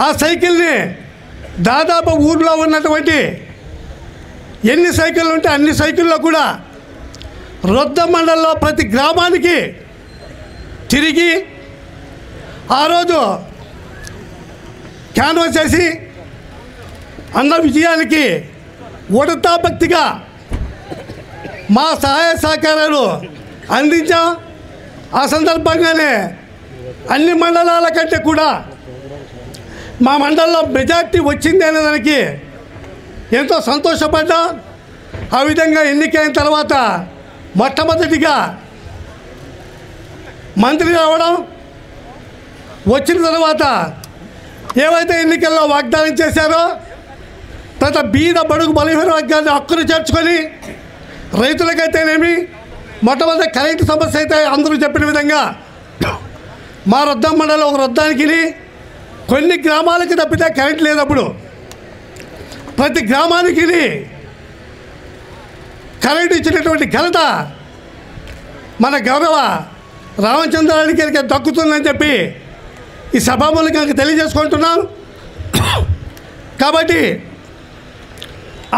ఆ సైకిల్ని దాదాపు ఊర్లో ఉన్నటువంటి ఎన్ని సైకిళ్ళు ఉంటే అన్ని సైకిల్లో కూడా రొద్దం మండలంలో ప్రతి గ్రామానికి తిరిగి ఆ రోజు క్యాన్వాస్ చేసి అన్న విజయానికి ఉడతా భక్తిగా మా సహాయ సహకారాలు అందించాం. ఆ సందర్భంగానే అన్ని మండలాల కంటే కూడా మా మండలంలో మెజార్టీ వచ్చింది అనేదానికి ఎంతో సంతోషపడ్డా. ఆ విధంగా ఎన్నికైన తర్వాత మొట్టమొదటిగా మంత్రి రావడం, వచ్చిన తర్వాత ఏవైతే ఎన్నికల్లో వాగ్దానం చేశారో ప్రతి బీద బడుగు బలహీన వర్గాన్ని హక్కును చేర్చుకొని రైతులకైతేనేమి మొట్టమొదటి కరెంటు సమస్య అయితే అందరూ చెప్పిన విధంగా మా రొద్దం మండలం ఒక రొద్దానికి కొన్ని గ్రామాలకి తప్పితే కరెంట్ లేనప్పుడు ప్రతి గ్రామానికి కరెంటు ఇచ్చినటువంటి ఘనత మన గౌరవ రామచంద్రారెడ్డి గారికి దక్కుతుందని చెప్పి ఈ సభాముఖంగా తెలియజేసుకుంటున్నాం. కాబట్టి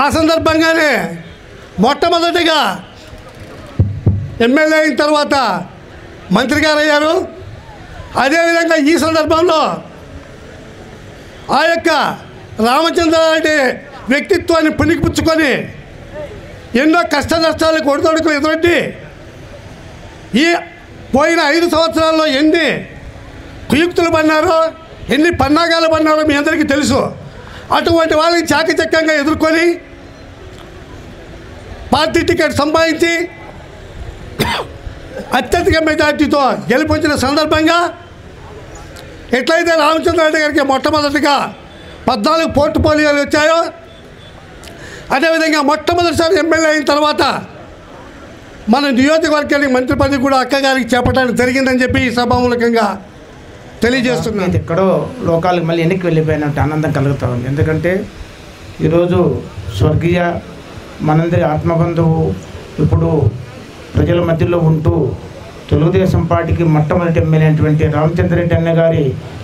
ఆ సందర్భంగానే మొట్టమొదటిగా ఎమ్మెల్యే అయిన తర్వాత మంత్రి గారు అయ్యారు. అదేవిధంగా ఈ సందర్భంలో ఆ యొక్క రామచంద్రారెడ్డి వ్యక్తిత్వాన్ని పుణికిపుచ్చుకొని ఎన్నో కష్ట నష్టాలకు ఒడిదొడుకులు ఎదురొడ్డి ఈ పోయిన 5 సంవత్సరాల్లో ఎన్ని కుయుక్తులు పన్నారో, ఎన్ని పన్నాగాలు పన్నారో మీ అందరికీ తెలుసు. అటువంటి వాళ్ళని చాకచక్యంగా ఎదుర్కొని పార్టీ టికెట్ సంపాదించి అత్యధిక మెజార్టీతో గెలిపించిన సందర్భంగా ఎట్లయితే రామచంద్రారెడ్డి గారికి మొట్టమొదటిగా 14 పోర్ట్ఫోలియోలు వచ్చాయో అదేవిధంగా మొట్టమొదటిసారి ఎమ్మెల్యే అయిన తర్వాత మన నియోజకవర్గానికి మంత్రి పదవి కూడా అక్కగారికి చేపట్టడానికి జరిగిందని చెప్పి ఈ సభాముఖంగా తెలియజేస్తున్నాను. ఎక్కడో లోకాలకు మళ్ళీ వెనక్కి వెళ్ళిపోయినట్టు ఆనందం కలుగుతూ ఉంది. ఎందుకంటే ఈరోజు స్వర్గీయ మనందరి ఆత్మబంధువు ఇప్పుడు ప్రజల మధ్యలో ఉంటూ తెలుగుదేశం పార్టీకి మొట్టమొదటి ఎమ్మెల్యే అయినటువంటి రామచంద్రారెడ్డి అన్న గారి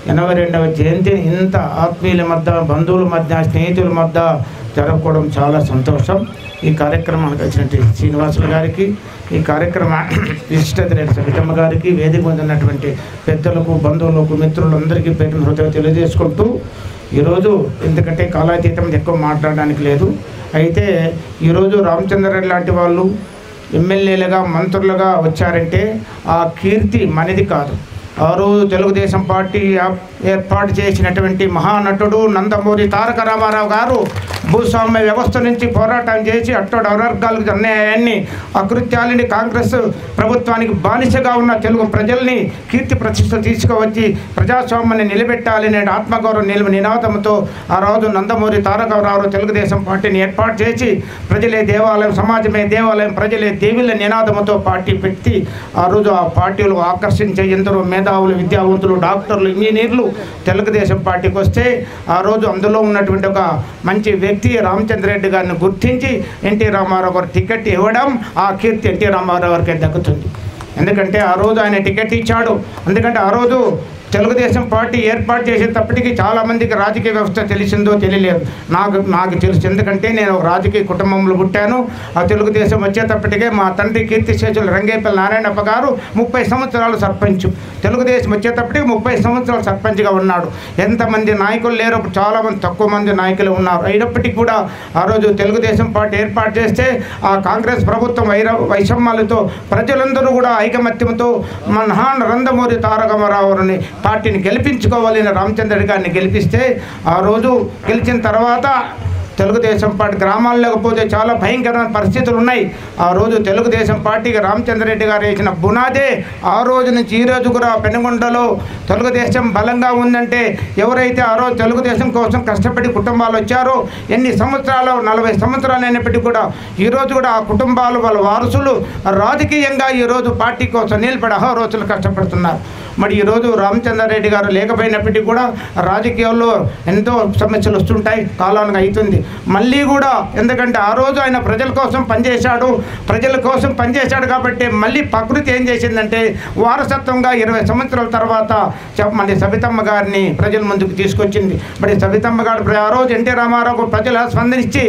82వ జయంతిని ఇంత ఆత్మీయుల మధ్య, బంధువుల మధ్య, స్నేహితుల మధ్య జరుపుకోవడం చాలా సంతోషం. ఈ కార్యక్రమానికి వచ్చినటువంటి శ్రీనివాసులు గారికి, ఈ కార్యక్రమ విశిష్టత రెడ్డి సవితమ్మ గారికి, వేదిక పొందినటువంటి పెద్దలకు, బంధువులకు, మిత్రులందరికీ పేరు హృదయం తెలియజేసుకుంటూ ఈరోజు ఎందుకంటే కాలాతీతం ఎక్కువ మాట్లాడడానికి లేదు. అయితే ఈరోజు రామచంద్రారెడ్డి లాంటి వాళ్ళు ఎమ్మెల్యేలుగా, మంత్రులుగా వచ్చారంటే ఆ కీర్తి మనది కాదు. ఆ రోజు తెలుగుదేశం పార్టీ ఏర్పాటు చేసినటువంటి మహానటుడు నందమూరి తారక రామారావు గారు భూస్వామ్య వ్యవస్థ నుంచి పోరాటం చేసి అట్టడి వర్గాలకు అన్యాయాన్ని, అకృత్యాలని, కాంగ్రెస్ ప్రభుత్వానికి బానిసగా ఉన్న తెలుగు ప్రజల్ని కీర్తి ప్రతిష్ట తీసుకువచ్చి ప్రజాస్వామ్యాన్ని నిలబెట్టాలనే ఆత్మగౌరవ నినాదంతో ఆ రోజు నందమూరి తారక రామారావు తెలుగుదేశం పార్టీని ఏర్పాటు చేసి ప్రజలే దేవాలయం, సమాజమే దేవాలయం, ప్రజలే దేవుళ్ళ నినాదంతో పార్టీ పెట్టి ఆ రోజు ఆ పార్టీలు ఆకర్షించే ఎందరో మేధావులు, విద్యావంతులు, డాక్టర్లు, ఇంజనీర్లు తెలుగుదేశం పార్టీకి వస్తే ఆ రోజు అందులో ఉన్నటువంటి ఒక మంచి వ్యక్తి రామచంద్రారెడ్డి గారిని గుర్తించి ఎన్టీ రామారావు గారు టికెట్ ఇవ్వడం ఆ కీర్తి ఎన్టీ రామారావు గారికి దక్కుతుంది. ఎందుకంటే ఆ రోజు ఆయన టికెట్ ఇచ్చాడు. ఎందుకంటే ఆ రోజు తెలుగుదేశం పార్టీ ఏర్పాటు చేసేటప్పటికి చాలామందికి రాజకీయ వ్యవస్థ తెలిసిందో తెలియలేదు. నాకు తెలుసు. ఎందుకంటే నేను రాజకీయ కుటుంబంలో పుట్టాను. ఆ తెలుగుదేశం వచ్చేటప్పటికే మా తండ్రి కీర్తిశేషులు రంగేపల్లి నారాయణప్ప గారు 30 సంవత్సరాలు సర్పంచ్, తెలుగుదేశం వచ్చేటప్పటికి 30 సంవత్సరాలు సర్పంచ్గా ఉన్నాడు. ఎంతమంది నాయకులు లేరు, చాలామంది తక్కువ మంది నాయకులు ఉన్నారు. అయినప్పటికీ కూడా ఆ రోజు తెలుగుదేశం పార్టీ ఏర్పాటు చేస్తే ఆ కాంగ్రెస్ ప్రభుత్వం వైషమ్యాలతో ప్రజలందరూ కూడా ఐకమత్యంతో మహాన్ నందమూరి తారక రామారావుని పార్టీని గెలిపించుకోవాలని రామచంద్రారెడ్డి గారిని గెలిపిస్తే ఆ రోజు గెలిచిన తర్వాత తెలుగుదేశం పార్టీ గ్రామాల్లో లేకపోతే చాలా భయంకరమైన పరిస్థితులు ఉన్నాయి. ఆ రోజు తెలుగుదేశం పార్టీకి రామచంద్రరెడ్డి గారు వేసిన బునాదే ఆ రోజు నుంచి ఈ రోజు కూడా పెనుగొండలో తెలుగుదేశం బలంగా ఉందంటే ఎవరైతే ఆ రోజు తెలుగుదేశం కోసం కష్టపడి కుటుంబాలు వచ్చారో ఎన్ని సంవత్సరాలు 40 సంవత్సరాలు అయినప్పటికీ కూడా ఈరోజు కూడా ఆ కుటుంబాలు వాళ్ళ వారసులు రాజకీయంగా ఈరోజు పార్టీ కోసం నిలబడి అహోరోజులు కష్టపడుతున్నారు. మరి ఈరోజు రామచంద్రారెడ్డి గారు లేకపోయినప్పటికీ కూడా రాజకీయాల్లో ఎంతో సమస్యలు వస్తుంటాయి, కాలానికి అవుతుంది మళ్ళీ కూడా. ఎందుకంటే ఆ రోజు ఆయన ప్రజల కోసం పనిచేశాడు కాబట్టి మళ్ళీ ప్రకృతి ఏం చేసిందంటే వారసత్వంగా 20 సంవత్సరాల తర్వాత మళ్ళీ సవితమ్మ గారిని ప్రజల ముందుకు తీసుకొచ్చింది. మరి సవితమ్మ గారు ఆ రోజు ఎన్టీ రామారావు ప్రజలు స్పందించి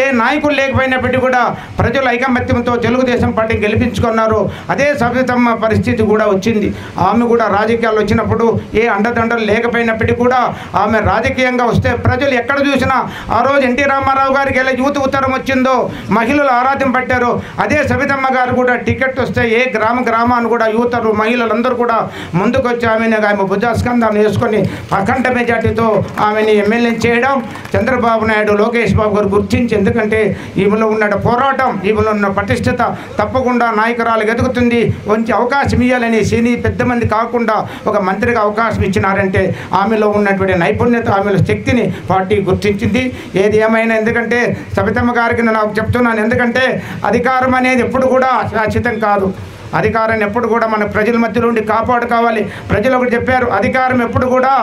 ఏ నాయకులు లేకపోయినప్పటికీ కూడా ప్రజలు ఐకమత్యంతో తెలుగుదేశం పార్టీని గెలిపించుకున్నారు. అదే సవితమ్మ పరిస్థితి కూడా వచ్చింది. ఆమె కూడా రాజకీయాలు వచ్చినప్పుడు ఏ అండదండలు లేకపోయినప్పటికీ కూడా ఆమె రాజకీయంగా వస్తే ప్రజలు ఎక్కడ చూసినా ఆ రోజు ఎన్టీ రామారావు గారికి ఎలా యూత్ ఉత్తరం వచ్చిందో మహిళలు ఆరాధ్యం పట్టారు. అదే సవితమ్మ గారు కూడా టికెట్ వస్తే ఏ గ్రామాన్ని కూడా యూతరు మహిళలందరూ కూడా ముందుకు వచ్చి ఆమె భుజస్కంధాన్ని వేసుకొని అఖండ మెజార్టీతో ఆమెని ఎమ్మెల్యే చేయడం చంద్రబాబు నాయుడు లోకేష్ బాబు గారు గుర్తించి, ఎందుకంటే ఈమెలో ఉన్న పోరాటం, ఈమెలో ఉన్న పటిష్టత తప్పకుండా నాయకురాలు ఎదుగుతుంది, మంచి అవకాశం ఇవ్వాలని సినీ పెద్ద మంది కాకుండా ఒక మంత్రిగా అవకాశం ఇచ్చినారంటే ఆమెలో ఉన్నటువంటి నైపుణ్యత, ఆమెలో శక్తిని పార్టీ గుర్తించింది. ఏది ఏమైనా ఎందుకంటే సవితమ్మ గారికి నాకు చెప్తున్నాను, ఎందుకంటే అధికారం అనేది ఎప్పుడు కూడా శాశ్వతం కాదు. అధికారాన్ని ఎప్పుడు కూడా మన ప్రజల మధ్యలో ఉండి కాపాడుకోవాలి. ప్రజలు ఒకటి చెప్పారు, అధికారం ఎప్పుడు కూడా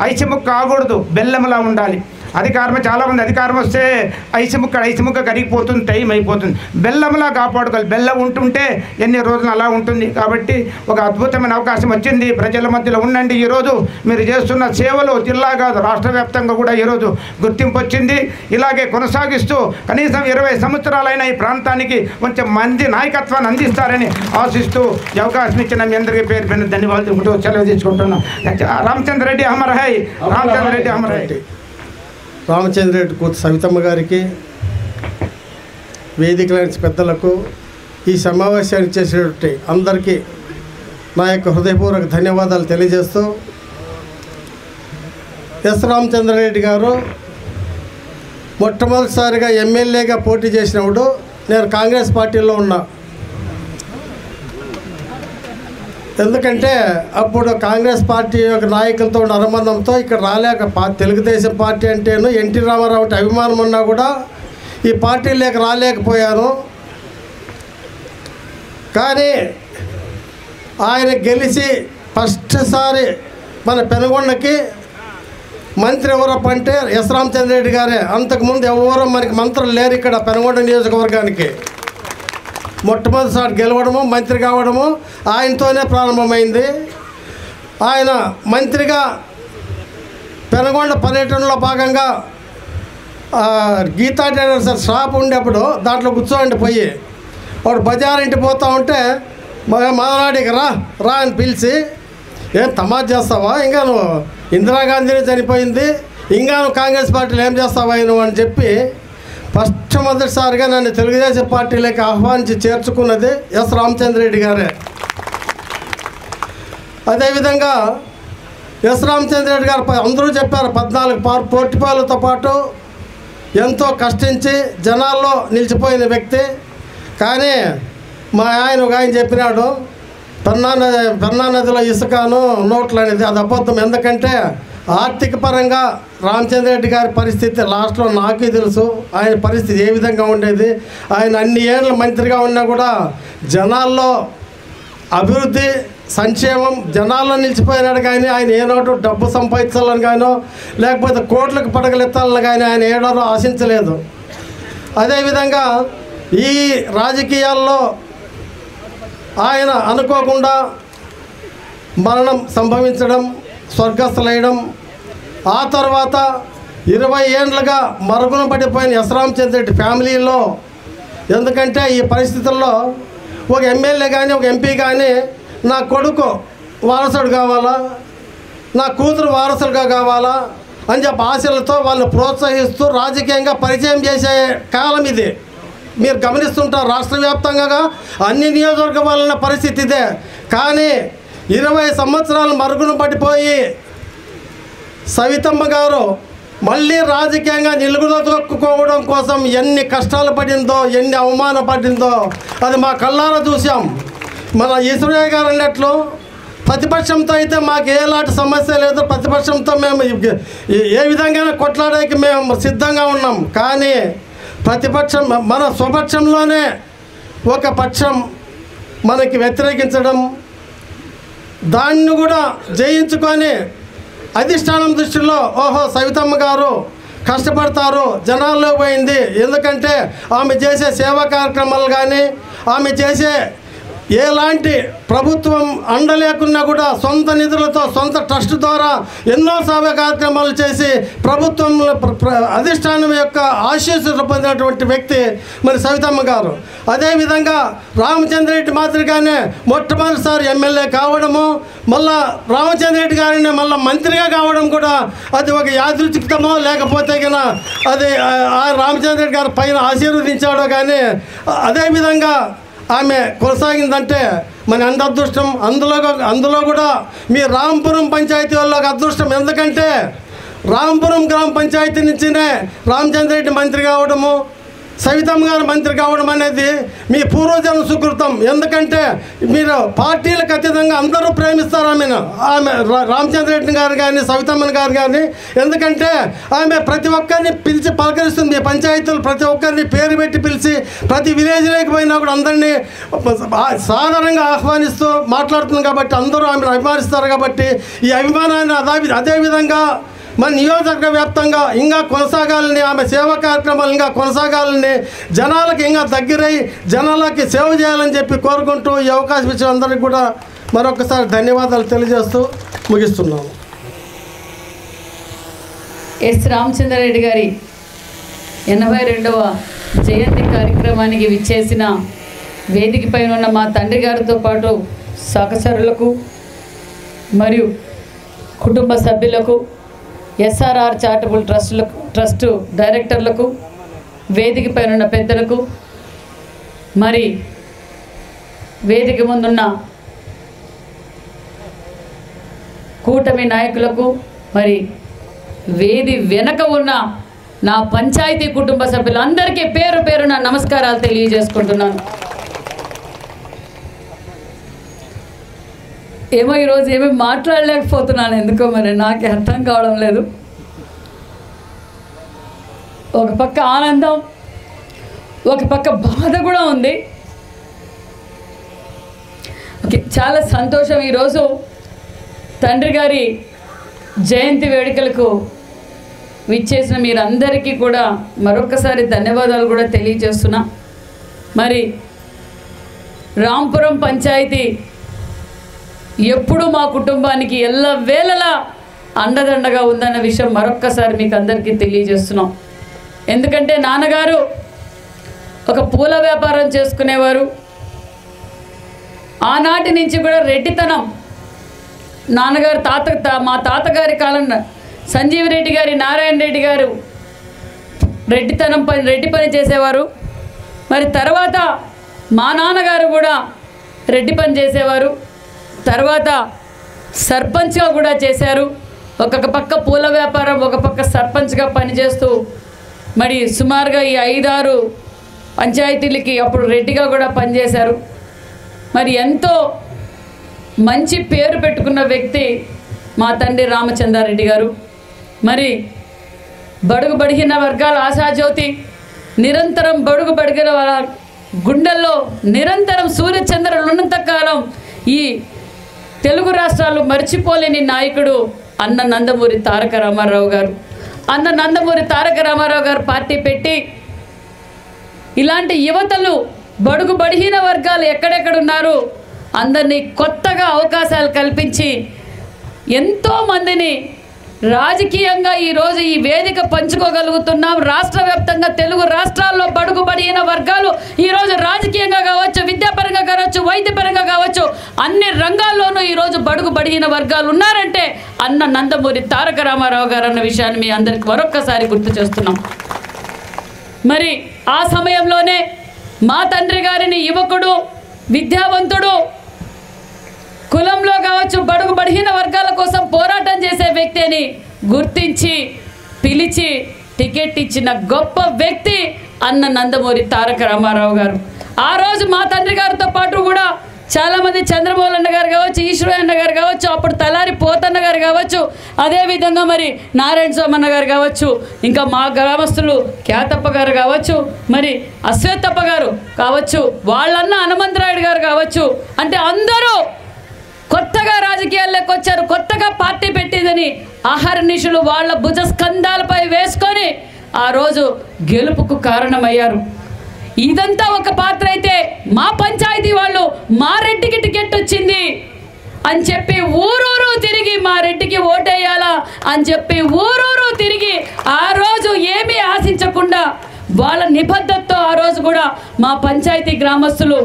ఐసిముక్క కాకూడదు, బెల్లంలా ఉండాలి. అధికారం చాలామంది అధికారం వస్తే ఐసిముక్క కరిగిపోతుంది, టైం అయిపోతుంది. బెల్లంలా కాపాడుకోవాలి. బెల్లం ఉంటుంటే ఎన్ని రోజులు అలా ఉంటుంది. కాబట్టి ఒక అద్భుతమైన అవకాశం వచ్చింది. ప్రజల మధ్యలో ఉండండి. ఈరోజు మీరు చేస్తున్న సేవలు జిల్లా కాదు రాష్ట్ర వ్యాప్తంగా కూడా ఈరోజు గుర్తింపు వచ్చింది. ఇలాగే కొనసాగిస్తూ కనీసం 20 సంవత్సరాలైన ఈ ప్రాంతానికి కొంచెం మంచి నాయకత్వాన్ని అందిస్తారని ఆశిస్తూ ఈ అవకాశం ఇచ్చిన మీ అందరికీ పేరు పైన ధన్యవాదాలు సెలవు తీసుకుంటున్నాం. రామచంద్రరెడ్డి అమర్ హై, రామచంద్రరెడ్డి అమర్ హై. రామచంద్రరెడ్డి కూతురు సవితమ్మ గారికి, వేదికలైన పెద్దలకు, ఈ సమావేశానికి చేసినటువంటి అందరికీ నా యొక్క హృదయపూర్వక ధన్యవాదాలు తెలియజేస్తూ, ఎస్ రామచంద్రరెడ్డి గారు మొట్టమొదటిసారిగా ఎమ్మెల్యేగా పోటీ చేసినప్పుడు నేను కాంగ్రెస్ పార్టీలో ఉన్నా. ఎందుకంటే అప్పుడు కాంగ్రెస్ పార్టీ యొక్క నాయకులతో ఉన్న అనుబంధంతో ఇక్కడ రాలేక తెలుగుదేశం పార్టీ అంటేను ఎన్టీ రామారావు అంటే అభిమానం ఉన్నా కూడా ఈ పార్టీలోకి రాలేకపోయాను. కానీ ఆయన గెలిచి ఫస్ట్సారి మన పెనుగొండకి మంత్రి ఎవరప్ప అంటే ఎస్ రామచంద్రరెడ్డి గారే. అంతకుముందు ఎవరో మనకి మంత్రులు లేరు ఇక్కడ పెనుగొండ నియోజకవర్గానికి. మొట్టమొదటిసారి గెలవడము, మంత్రి కావడము ఆయనతోనే ప్రారంభమైంది. ఆయన మంత్రిగా పెనుగొండ పర్యటనలో భాగంగా గీతా టైలర్స్ షాప్ ఉండేప్పుడు దాంట్లో కూర్చోండి పోయి వాడు బజారింటి పోతా ఉంటే మానాడికి రా అని పిలిచి, ఏం తమాషా చేస్తావా, ఇంకా నువ్వు ఇందిరాగాంధీని చనిపోయింది, ఇంకా నువ్వు కాంగ్రెస్ పార్టీలో ఏం చేస్తావా నువ్వు అని చెప్పి మొదటిసారిగా నన్ను తెలుగుదేశం పార్టీలోకి ఆహ్వానించి చేర్చుకున్నది ఎస్ రామచంద్రరెడ్డి గారే. అదేవిధంగా ఎస్ రామచంద్రరెడ్డి గారు అందరూ చెప్పారు 14 పోర్టిపాలతో పాటు ఎంతో కష్టించి జనాల్లో నిలిచిపోయిన వ్యక్తి. కానీ మా ఆయన చెప్పినాడు, పెన్నా నదిలో ఇసుకను నోట్లు అనేది అది అబద్ధం. ఎందుకంటే ఆర్థిక పరంగా రామచంద్రరెడ్డి గారి పరిస్థితి లాస్ట్లో నాకే తెలుసు. ఆయన పరిస్థితి ఏ విధంగా ఉండేది. ఆయన అన్ని ఏళ్ళ మంత్రిగా ఉన్నా కూడా జనాల్లో అభివృద్ధి, సంక్షేమం జనాల్లో నిలిచిపోయినాడు. కానీ ఆయన ఏనాడు డబ్బు సంపాదించాలని గానో లేకపోతే కోట్లకు పడగలెత్తాలని కానీ ఆయన ఏడాడో ఆశించలేదు. అదేవిధంగా ఈ రాజకీయాల్లో ఆయన అనుకోకుండా మరణం సంభవించడం, స్వర్గస్థులయ్యడం, ఆ తర్వాత 20 ఏళ్ళుగా మరుగున పడిపోయిన ఎస్ రామచంద్రరెడ్డి ఫ్యామిలీలో. ఎందుకంటే ఈ పరిస్థితుల్లో ఒక ఎమ్మెల్యే కానీ ఒక ఎంపీ కానీ నా కొడుకు వారసుడు కావాలా, నా కూతురు వారసులుగా కావాలా అని చెప్పి ఆశలతో వాళ్ళు ప్రోత్సహిస్తూ రాజకీయంగా పరిచయం చేసే కాలం ఇది. మీరు గమనిస్తుంటారు రాష్ట్ర వ్యాప్తంగా అన్ని నియోజకవర్గాల పరిస్థితి ఇదే. కానీ 20 సంవత్సరాలు మరుగున పడిపోయి సవితమ్మ గారు మళ్ళీ రాజకీయంగా నిలుగుదొక్కుకోవడం కోసం ఎన్ని కష్టాలు పడిందో, ఎన్ని అవమానపడిందో అది మా కళ్ళారా చూసాం. మన ఈశ్వరయ్య గారు అన్నట్లు ప్రతిపక్షంతో అయితే మాకు ఎలాంటి సమస్య లేదు, ప్రతిపక్షంతో మేము ఏ విధంగా కొట్లాడడానికి మేము సిద్ధంగా ఉన్నాం. కానీ ప్రతిపక్షం మన స్వపక్షంలోనే ఒక పక్షం మనకి వ్యతిరేకించడం, దాన్ని కూడా జయించుకొని అధిష్టానం దృష్టిలో ఓహో సవితమ్మ గారు కష్టపడతారు జనాల్లో పోయింది, ఎందుకంటే ఆమె చేసే సేవా కార్యక్రమాలు కానీ ఆమె చేసే ఎలాంటి ప్రభుత్వం అండ లేకున్నా కూడా సొంత నిధులతో సొంత ట్రస్ట్ ద్వారా ఎన్నో సేవా కార్యక్రమాలు చేసి ప్రభుత్వంలో అధిష్టానం యొక్క ఆశీస్సులు పొందినటువంటి వ్యక్తి మరి సవితమ్మ గారు. అదేవిధంగా రామచంద్రరెడ్డి మాదిరిగానే మొట్టమొదటిసారి ఎమ్మెల్యే కావడము, మళ్ళా రామచంద్రరెడ్డి గారిని మళ్ళీ మంత్రిగా కావడం కూడా అది ఒక యాదృచ్ఛికమో లేకపోతే కన్నా అది రామచంద్రరెడ్డి గారి పైన ఆశీర్వదించాడో కానీ అదేవిధంగా ఆమె కొనసాగిందంటే మన అంత అదృష్టం. అందులో కూడా మీ రాంపురం పంచాయతీ వాళ్ళకి అదృష్టం. ఎందుకంటే రాంపురం గ్రామ పంచాయతీ నుంచినే రామచంద్రరెడ్డి మంత్రి కావడము, సవితమ్మ గారు మంత్రి కావడం అనేది మీ పూర్వజన్మ సుకృతం. ఎందుకంటే మీరు పార్టీలకు అతీతంగా అందరూ ప్రేమిస్తారు ఆమె రామచంద్రరెడ్డి గారు కానీ సవితమ్మని గారు కానీ. ఎందుకంటే ఆమె ప్రతి ఒక్కరిని పిలిచి పలకరిస్తుంది. పంచాయతీలు ప్రతి ఒక్కరిని పేరు పెట్టి పిలిచి ప్రతి విలేజ్లోకి పోయినా కూడా అందరినీ సాధారణంగా ఆహ్వానిస్తూ మాట్లాడుతుంది కాబట్టి అందరూ ఆమెను అభిమానిస్తారు. కాబట్టి ఈ అభిమానాన్ని అదేవిధంగా మన నియోజకవర్గ వ్యాప్తంగా ఇంకా కొనసాగాలని, ఆమె సేవా కార్యక్రమాలు ఇంకా కొనసాగాలని, జనాలకు ఇంకా దగ్గరై జనాలకి సేవ చేయాలని చెప్పి కోరుకుంటూ ఈ అవకాశం ఇచ్చిన అందరికీ కూడా మరొకసారి ధన్యవాదాలు తెలియజేస్తూ ముగిస్తున్నాను. ఎస్ రామచంద్రారెడ్డి గారి 82వ జయంతి కార్యక్రమానికి విచ్చేసిన వేదిక పైన ఉన్న మా తండ్రి గారితో పాటు సహచరులకు మరియు కుటుంబ సభ్యులకు, ఎస్ఆర్ఆర్ చారిటబుల్ ట్రస్ట్ డైరెక్టర్లకు, వేదిక పైన ఉన్న పెద్దలకు, మరి వేదిక ముందున్న కూటమి నాయకులకు, మరి వేది వెనక ఉన్న నా పంచాయతీ కుటుంబ సభ్యులందరికీ పేరు పేరున నమస్కారాలు తెలియజేసుకుంటున్నాను. ఏమో ఈరోజు ఏమీ మాట్లాడలేకపోతున్నాను, ఎందుకో మరి నాకే అర్థం కావడం లేదు. ఒక పక్క ఆనందం, ఒక పక్క బాధ కూడా ఉంది. ఓకే, చాలా సంతోషం. ఈరోజు తండ్రి గారి జయంతి వేడుకలకు విచ్చేసిన మీరందరికీ కూడా మరొకసారి ధన్యవాదాలు కూడా తెలియజేస్తున్నా. మరి రాంపురం పంచాయతీ ఎప్పుడు మా కుటుంబానికి ఎల్లవేళలా అండదండగా ఉందన్న విషయం మరొక్కసారి మీకు అందరికీ తెలియజేస్తున్నాం. ఎందుకంటే నాన్నగారు ఒక పూల వ్యాపారం చేసుకునేవారు. ఆనాటి నుంచి కూడా రెడ్డితనం, నాన్నగారు మా తాతగారి కాలం సంజీవ్ రెడ్డి గారి, నారాయణ రెడ్డి గారు రెడ్డి పని చేసేవారు. మరి తర్వాత మా నాన్నగారు కూడా రెడ్డి పని చేసేవారు. తర్వాత సర్పంచ్గా కూడా చేశారు. ఒక పక్క పూల వ్యాపారం, ఒక పక్క సర్పంచ్గా పనిచేస్తూ మరి సుమారుగా ఈ 5-6 పంచాయతీలకి అప్పుడు రెడ్డిగా కూడా పనిచేశారు. మరి ఎంతో మంచి పేరు పెట్టుకున్న వ్యక్తి మా తండ్రి రామచంద్రారెడ్డి గారు. మరి బడుగు బడిగిన వర్గాల ఆశాజ్యోతి, నిరంతరం బడుగు బడిగిన వాళ్ళ గుండెల్లో నిరంతరం సూర్యచంద్రులు ఉన్నంత కాలం ఈ తెలుగు రాష్ట్రాలు మర్చిపోలేని నాయకుడు అన్న నందమూరి తారక రామారావు గారు. అన్న నందమూరి తారక రామారావు గారు పార్టీ పెట్టి ఇలాంటి యువతలు బడుగు బడిహీన వర్గాలు ఎక్కడెక్కడున్నారు అందరినీ కొత్తగా అవకాశాలు కల్పించి ఎంతోమందిని రాజకీయంగా ఈరోజు ఈ వేదిక పంచుకోగలుగుతున్నాం. రాష్ట్ర వ్యాప్తంగా తెలుగు రాష్ట్రాల్లో బడుగు బడిగిన వర్గాలు ఈరోజు రాజకీయంగా కావచ్చు, విద్యాపరంగా కావచ్చు, వైద్యపరంగా కావచ్చు, అన్ని రంగాల్లోనూ ఈరోజు బడుగు బడిగిన వర్గాలు ఉన్నారంటే అన్న నందమూరి తారక రామారావు గారు అన్న విషయాన్ని మీ అందరికి మరొక్కసారి గుర్తు చేస్తున్నాం. మరి ఆ సమయంలోనే మా తండ్రి గారిని యువకుడు, విద్యావంతుడు, కులంలో కావచ్చు బడుగు బడిహీన వర్గాల కోసం పోరాటం చేసే వ్యక్తి అని గుర్తించి పిలిచి టికెట్ ఇచ్చిన గొప్ప వ్యక్తి అన్న నందమూరి తారక రామారావు గారు. ఆ రోజు మా తండ్రి గారితో పాటు కూడా చాలామంది చంద్రమోహన్ అన్న గారు కావచ్చు, ఈశ్వరయ్య అన్న గారు కావచ్చు, అప్పుడు తలారి పోతన్న గారు కావచ్చు, అదేవిధంగా మరి నారాయణ స్వామి అన్న గారు కావచ్చు, ఇంకా మా గ్రామస్తులు ఖ్యాతప్ప గారు కావచ్చు, మరి అశ్వత్థప్ప గారు కావచ్చు, వాళ్ళన్న హనుమంతరాయుడు గారు కావచ్చు, అంటే అందరూ కొత్తగా రాజకీయాల్లోకి వచ్చారు, కొత్తగా పార్టీ పెట్టిందని ఆహారనిశులు వాళ్ళ భుజ స్కంధాలపై వేసుకొని ఆ రోజు గెలుపుకు కారణమయ్యారు. ఇదంతా ఒక పాత్ర అయితే మా పంచాయతీ వాళ్ళు మా రెడ్డికి టికెట్ వచ్చింది అని చెప్పి ఊరూరు తిరిగి మా రెడ్డికి ఓటేయాలా అని చెప్పి ఊరూరు తిరిగి ఆ రోజు ఏమీ ఆశించకుండా వాళ్ళ నిబద్ధతతో ఆ రోజు కూడా మా పంచాయతీ గ్రామస్తులు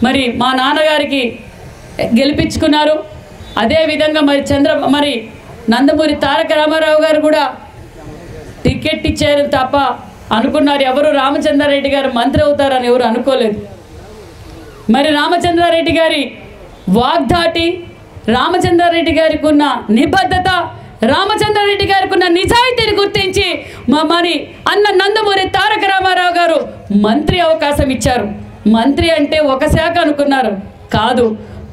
మరి మా నాన్నగారికి గెలిపించుకున్నారు. అదేవిధంగా మరి నందమూరి తారక రామారావు గారు కూడా టికెట్ ఇచ్చారు తప్ప అనుకున్నారు ఎవరు రామచంద్రారెడ్డి గారు మంత్రి అవుతారని ఎవరు అనుకోలేదు. మరి రామచంద్రారెడ్డి గారి వాగ్దాటి, రామచంద్రారెడ్డి గారికి ఉన్న నిబద్ధత, రామచంద్రారెడ్డి గారికి ఉన్న నిజాయితీని గుర్తించి మరి అన్న నందమూరి తారక రామారావు గారు మంత్రి అవకాశం ఇచ్చారు. మంత్రి అంటే ఒక శాఖ అనుకున్నారు, కాదు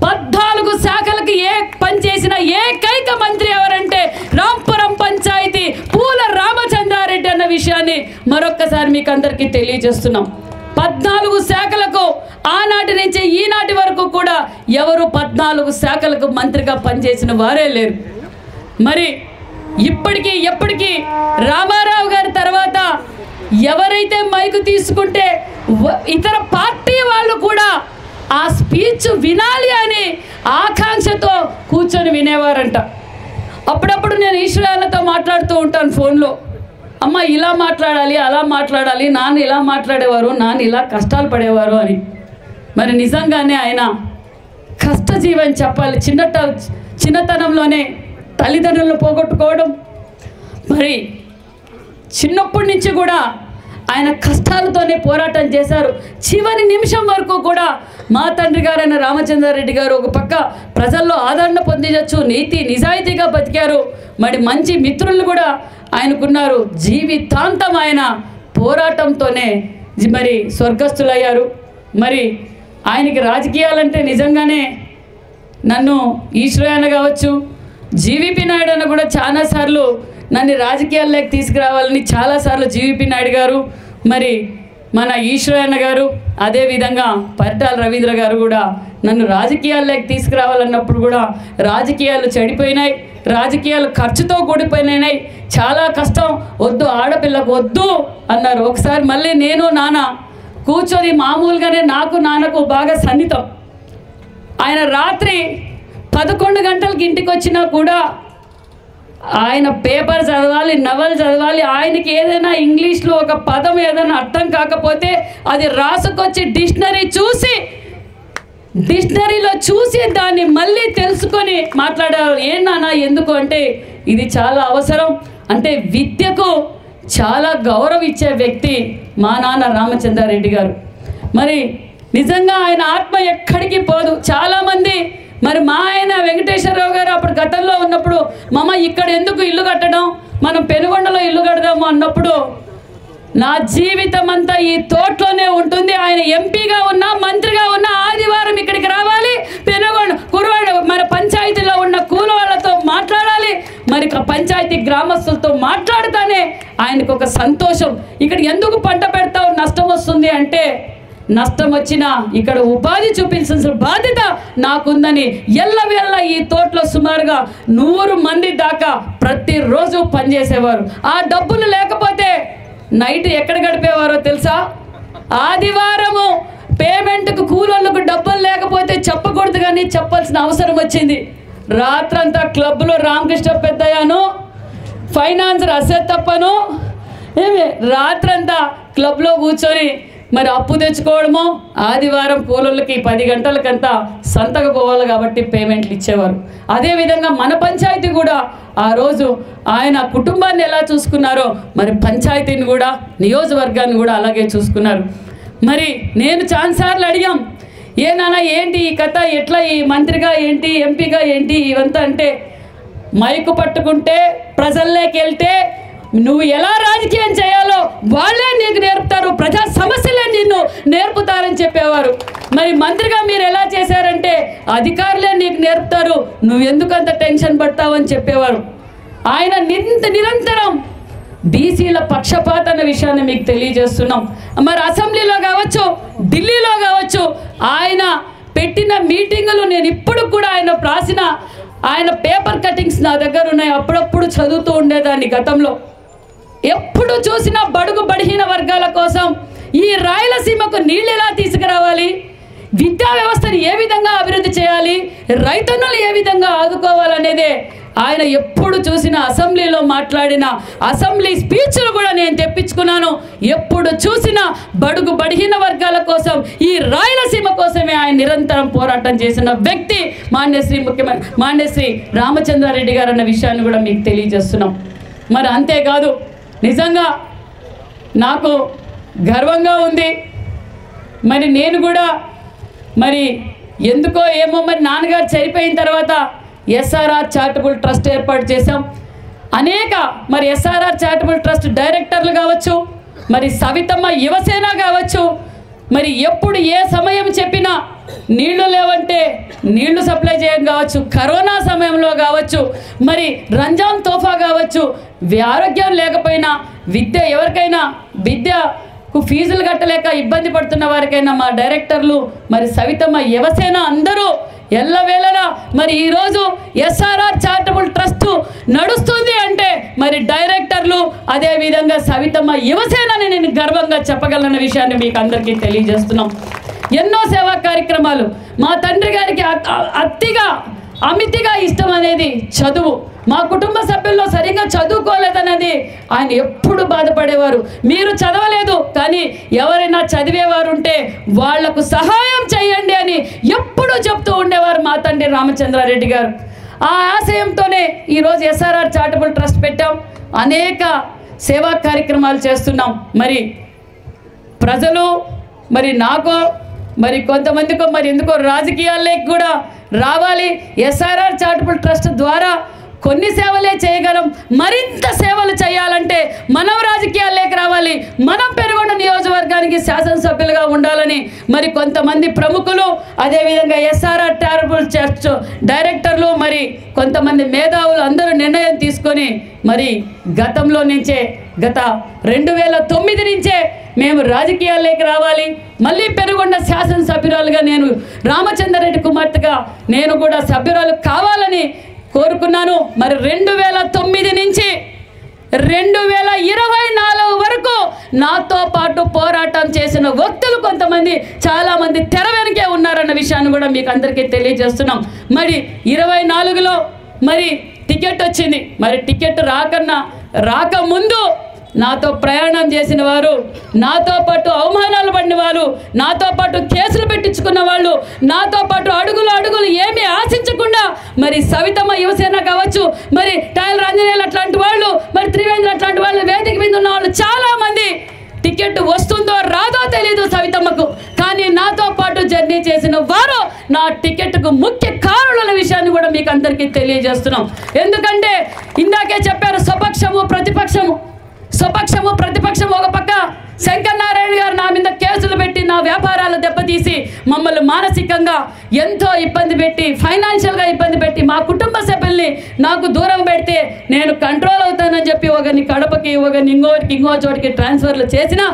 14 శాఖలకు పనిచేసిన ఏకైక మంత్రి ఎవరంటే రాంపురం పంచాయతీ పూల రామచంద్రారెడ్డి అన్న విషయాన్ని మరొక్కసారి మీకు అందరికీ తెలియజేస్తున్నాం. 14 శాఖలకు ఆనాటి నుంచి ఈనాటి వరకు కూడా ఎవరు 14 శాఖలకు మంత్రిగా పనిచేసిన వారే లేరు. మరి ఇప్పటికీ ఎప్పటికీ రామారావు గారి తర్వాత ఎవరైతే మైకు తీసుకుంటే ఇతర పార్టీ వాళ్ళు కూడా ఆ స్పీచ్ వినాలి అని ఆకాంక్షతో కూర్చొని వినేవారంట. అప్పుడప్పుడు నేను ఈశ్వరాలతో మాట్లాడుతూ ఉంటాను ఫోన్లో, అమ్మ ఇలా మాట్లాడాలి, అలా మాట్లాడాలి, నాన్న ఇలా మాట్లాడేవారు, నాన్న ఇలా కష్టాలు పడేవారు అని. మరి నిజంగానే ఆయన కష్టజీవని చెప్పాలి. చిన్నతనంలోనే తల్లిదండ్రులను పోగొట్టుకోవడం, మరి చిన్నప్పటి నుంచి కూడా ఆయన కష్టాలతోనే పోరాటం చేశారు. చివరి నిమిషం వరకు కూడా మా తండ్రి గారైన రామచంద్రారెడ్డి గారు ఒక పక్క ప్రజల్లో ఆదరణ పొందవచ్చు, నీతి నిజాయితీగా బతికారు. మరి మంచి మిత్రులు కూడా ఆయనకున్నారు. జీవితాంతం ఆయన పోరాటంతోనే మరి స్వర్గస్థులయ్యారు. మరి ఆయనకి రాజకీయాలంటే నిజంగానే నన్ను ఈశ్వరయ్య కావచ్చు, జీవీపీ నాయుడు అన్న కూడా చాలాసార్లు నన్ను రాజకీయాల్లోకి తీసుకురావాలని చాలాసార్లు జీవీపీ నాయుడు గారు, మరి మన ఈశ్వరయ్య గారు, అదేవిధంగా పరిటాల రవీంద్ర గారు కూడా నన్ను రాజకీయాల్లోకి తీసుకురావాలన్నప్పుడు కూడా రాజకీయాలు చెడిపోయినాయి, రాజకీయాలు ఖర్చుతో కూడిపోయినాయి, చాలా కష్టం, వద్దు ఆడపిల్లకు వద్దు అన్నారు. ఒకసారి మళ్ళీ నేను నాన్న కూర్చొని మామూలుగానే నాకు నాన్నకు బాగా సన్నిహితం. ఆయన రాత్రి 11 గంటలకి ఇంటికి వచ్చినా కూడా ఆయన పేపర్ చదవాలి, నవల్ చదవాలి. ఆయనకి ఏదైనా ఇంగ్లీష్లో ఒక పదం ఏదైనా అర్థం కాకపోతే అది రాసుకొచ్చి డిక్షనరీలో చూసి దాన్ని మళ్ళీ తెలుసుకొని మాట్లాడారు. నాన్న ఎందుకు అంటే ఇది చాలా అవసరం అంటే విద్యకు చాలా గౌరవం ఇచ్చే వ్యక్తి మా నాన్న రామచంద్రారెడ్డి గారు. మరి నిజంగా ఆయన ఆత్మ ఎక్కడికి పోదు. చాలామంది మరి మా ఆయన వెంకటేశ్వరరావు గారు అప్పుడు గతంలో ఉన్నప్పుడు మామ ఇక్కడ ఎందుకు ఇల్లు కట్టడం, మనం పెనుగొండలో ఇల్లు కడదాము అన్నప్పుడు నా జీవితం అంతా ఈ తోటలోనే ఉంటుంది. ఆయన ఎంపీగా ఉన్నా మంత్రిగా ఉన్నా ఆదివారం ఇక్కడికి రావాలి, కురవాడ మన పంచాయతీలో ఉన్న కూలవాళ్లతో మాట్లాడాలి, మరి పంచాయతీ గ్రామస్తులతో మాట్లాడుతానే ఆయనకు ఒక సంతోషం. ఇక్కడ ఎందుకు పంట పెడతావు నష్టం వస్తుంది అంటే నష్టం వచ్చినా ఇక్కడ ఉపాధి చూపించాల్సిన బాధ్యత నాకుందని ఎల్లవేళ ఈ తోటలో సుమారుగా 100 మంది దాకా ప్రతిరోజు పనిచేసేవారు. ఆ డబ్బులు లేకపోతే నైట్ ఎక్కడ గడిపేవారో తెలుసా? ఆదివారము పేమెంట్కు కూలోళ్ళకు డబ్బులు లేకపోతే చెప్పకూడదు కానీ చెప్పాల్సిన అవసరం వచ్చింది. రాత్రంతా క్లబ్లో రామకృష్ణ పెద్దయ్యాను, ఫైనాన్సర్ అశ్వత్థప్పను రాత్రంతా క్లబ్లో కూర్చొని మరి అప్పు తెచ్చుకోవడమో, ఆదివారం కూలోళ్ళకి 10 గంటలకంతా సంతకు పోవాలి కాబట్టి పేమెంట్లు ఇచ్చేవారు. అదేవిధంగా మన పంచాయతీ కూడా ఆ రోజు ఆయన కుటుంబాన్ని ఎలా చూసుకున్నారో మరి పంచాయతీని కూడా నియోజకవర్గాన్ని కూడా అలాగే చూసుకున్నారు. మరి నేను చాలాసార్లు అడిగాం, నాన్న ఏంటి ఈ కథ, ఎట్లా ఈ మంత్రిగా ఏంటి, ఎంపీగా ఏంటి ఇవంతా అంటే మైకు పట్టుకుంటే ప్రజల్లోకి వెళ్తే నువ్వు ఎలా రాజకీయం చేయాలో వాళ్ళే నీకు నేర్పుతారు, ప్రజా సమస్యలే నిన్ను నేర్పుతారని చెప్పేవారు. మరి మంత్రిగా మీరు ఎలా చేశారంటే అధికారులే నీకు నేర్పుతారు, నువ్వు ఎందుకంత టెన్షన్ పడతావని చెప్పేవారు. ఆయన నిరంతరం బీసీల పక్షపాత అన్న విషయాన్ని మీకు తెలియజేస్తున్నాం. మరి అసెంబ్లీలో కావచ్చు, ఢిల్లీలో కావచ్చు, ఆయన పెట్టిన మీటింగులు నేను ఇప్పుడు కూడా ఆయన పేపర్ కటింగ్స్ నా దగ్గర ఉన్నాయి, అప్పుడప్పుడు చదువుతూ ఉండేదాన్ని. గతంలో ఎప్పుడు చూసినా బడుగు బడిహీన వర్గాల కోసం ఈ రాయలసీమకు నీళ్ళు ఎలా తీసుకురావాలి, విద్యా వ్యవస్థను ఏ విధంగా అభివృద్ధి చేయాలి, రైతన్నులు ఏ విధంగా ఆదుకోవాలనేదే ఆయన ఎప్పుడు చూసిన అసెంబ్లీలో మాట్లాడిన అసెంబ్లీ స్పీచ్లు కూడా నేను తెప్పించుకున్నాను. ఎప్పుడు చూసినా బడుగు బడిహీన వర్గాల కోసం, ఈ రాయలసీమ కోసమే ఆయన నిరంతరం పోరాటం చేసిన వ్యక్తి మాన్యశ్రీ రామచంద్రారెడ్డి గారు అన్న విషయాన్ని కూడా మీకు తెలియజేస్తున్నాం. మరి అంతేకాదు, నిజంగా నాకు గర్వంగా ఉంది. మరి నేను కూడా ఎందుకో ఏమో నాన్నగారు చనిపోయిన తర్వాత ఎస్ఆర్ఆర్ చారిటబుల్ ట్రస్ట్ ఏర్పాటు చేశాం. అనేక ఎస్ఆర్ఆర్ చారిటబుల్ ట్రస్ట్ డైరెక్టర్లు కావచ్చు, సవితమ్మ యువసేన కావచ్చు, ఎప్పుడు ఏ సమయం చెప్పినా నీళ్లు లేవంటే నీళ్లు సప్లై చేయడం కావచ్చు, కరోనా సమయంలో కావచ్చు, రంజాన్ తోఫా కావచ్చు, ఆరోగ్యం లేకపోయినా ఎవరికైనా విద్యకు ఫీజులు కట్టలేక ఇబ్బంది పడుతున్న వారికైనా మా డైరెక్టర్లు సవితమ్మ యువసేన అందరూ ఎల్లవేళలా ఈరోజు ఎస్ఆర్ఆర్ చారిటబుల్ ట్రస్ట్ నడుస్తుంది అంటే డైరెక్టర్లు, అదేవిధంగా సవితమ్మ యువసేనని నేను గర్వంగా చెప్పగలన్న విషయాన్ని మీకు అందరికీ తెలియజేస్తున్నాం. ఎన్నో సేవా కార్యక్రమాలు. మా తండ్రి గారికి అమితిగా ఇష్టం అనేది చదువు. మా కుటుంబ సభ్యుల్లో సరిగ్గా చదువుకోలేదనేది ఆయన ఎప్పుడు బాధపడేవారు. మీరు చదవలేదు, కానీ ఎవరైనా చదివేవారు ఉంటే వాళ్లకు సహాయం చేయండి అని ఎప్పుడూ చెప్తూ ఉండేవారు మా తండ్రి రామచంద్రారెడ్డి గారు. ఆ ఆశయంతోనే ఈరోజు ఎస్ఆర్ఆర్ చారిటబుల్ ట్రస్ట్ పెట్టాం. అనేక సేవా కార్యక్రమాలు చేస్తున్నాం. ప్రజలు నాకు కొంతమందికో ఎందుకో రాజకీయాల్లోకి కూడా రావాలి. ఎస్ఆర్ఆర్ చారిటబుల్ ట్రస్ట్ ద్వారా కొన్ని సేవలే చేయగలం, మరింత సేవలు చేయాలంటే మనం రాజకీయాల్లోకి రావాలి. మనం పెనుగొండ నియోజకవర్గానికి శాసనసభ్యులుగా ఉండాలని కొంతమంది ప్రముఖులు, అదేవిధంగా ఎస్ఆర్ఆర్ చారిటబుల్ ట్రస్ట్ డైరెక్టర్లు, కొంతమంది మేధావులు అందరూ నిర్ణయం తీసుకొని గతంలో నుంచే గత 2009 నుంచే మేము రాజకీయాల్లోకి రావాలి. మళ్ళీ పెనుగొండ శాసనసభ్యురాలుగా నేను రామచంద్రారెడ్డి కుమార్తెగా నేను కూడా సభ్యురాలు కావాలని కోరుకున్నాను. 2009 నుంచి 2024 వరకు నాతో పాటు పోరాటం చేసిన వ్యక్తులు కొంతమంది, చాలామంది తెర వెనకే ఉన్నారన్న విషయాన్ని కూడా మీకు అందరికీ తెలియజేస్తున్నాం. 24లో టికెట్ వచ్చింది. టికెట్ రాకముందు నాతో ప్రయాణం చేసిన వారు, నాతో పాటు అవమానాలు పడిన వాళ్ళు, నాతో పాటు కేసులు పెట్టించుకున్న వాళ్ళు, నాతో పాటు అడుగులు ఏమీ ఆశించకుండా సవితమ్మ యువసేన కావచ్చు, టైలర్ ఆంజనేయులు అట్లాంటి వాళ్ళు, త్రివేంద్ర అట్లాంటి వాళ్ళు, వేదిక మీద ఉన్న వాళ్ళు చాలామంది టికెట్ వస్తుందో రాదో తెలియదు సవితమ్మకు, కానీ నాతో పాటు జర్నీ చేసిన వారు నా టికెట్కు ముఖ్య కారణాల విషయాన్ని కూడా మీకు అందరికీ తెలియజేస్తున్నాం. ఎందుకంటే ఇందాకే చెప్పారు, స్వపక్షము ప్రతిపక్షము. ఒక పక్క శంకర్ నారాయణ గారు నా మీద కేసులు పెట్టి నా వ్యాపారాలు దెబ్బతీసి మమ్మల్ని మానసికంగా ఎంతో ఇబ్బంది పెట్టి, ఫైనాన్షియల్గా ఇబ్బంది పెట్టి, మా కుటుంబ సభ్యుల్ని నాకు దూరం పెడితే నేను కంట్రోల్ అవుతానని చెప్పి ఒకరిని కడపకి, ఒకరిని ఇంకో చోటికి ట్రాన్స్ఫర్లు చేసినా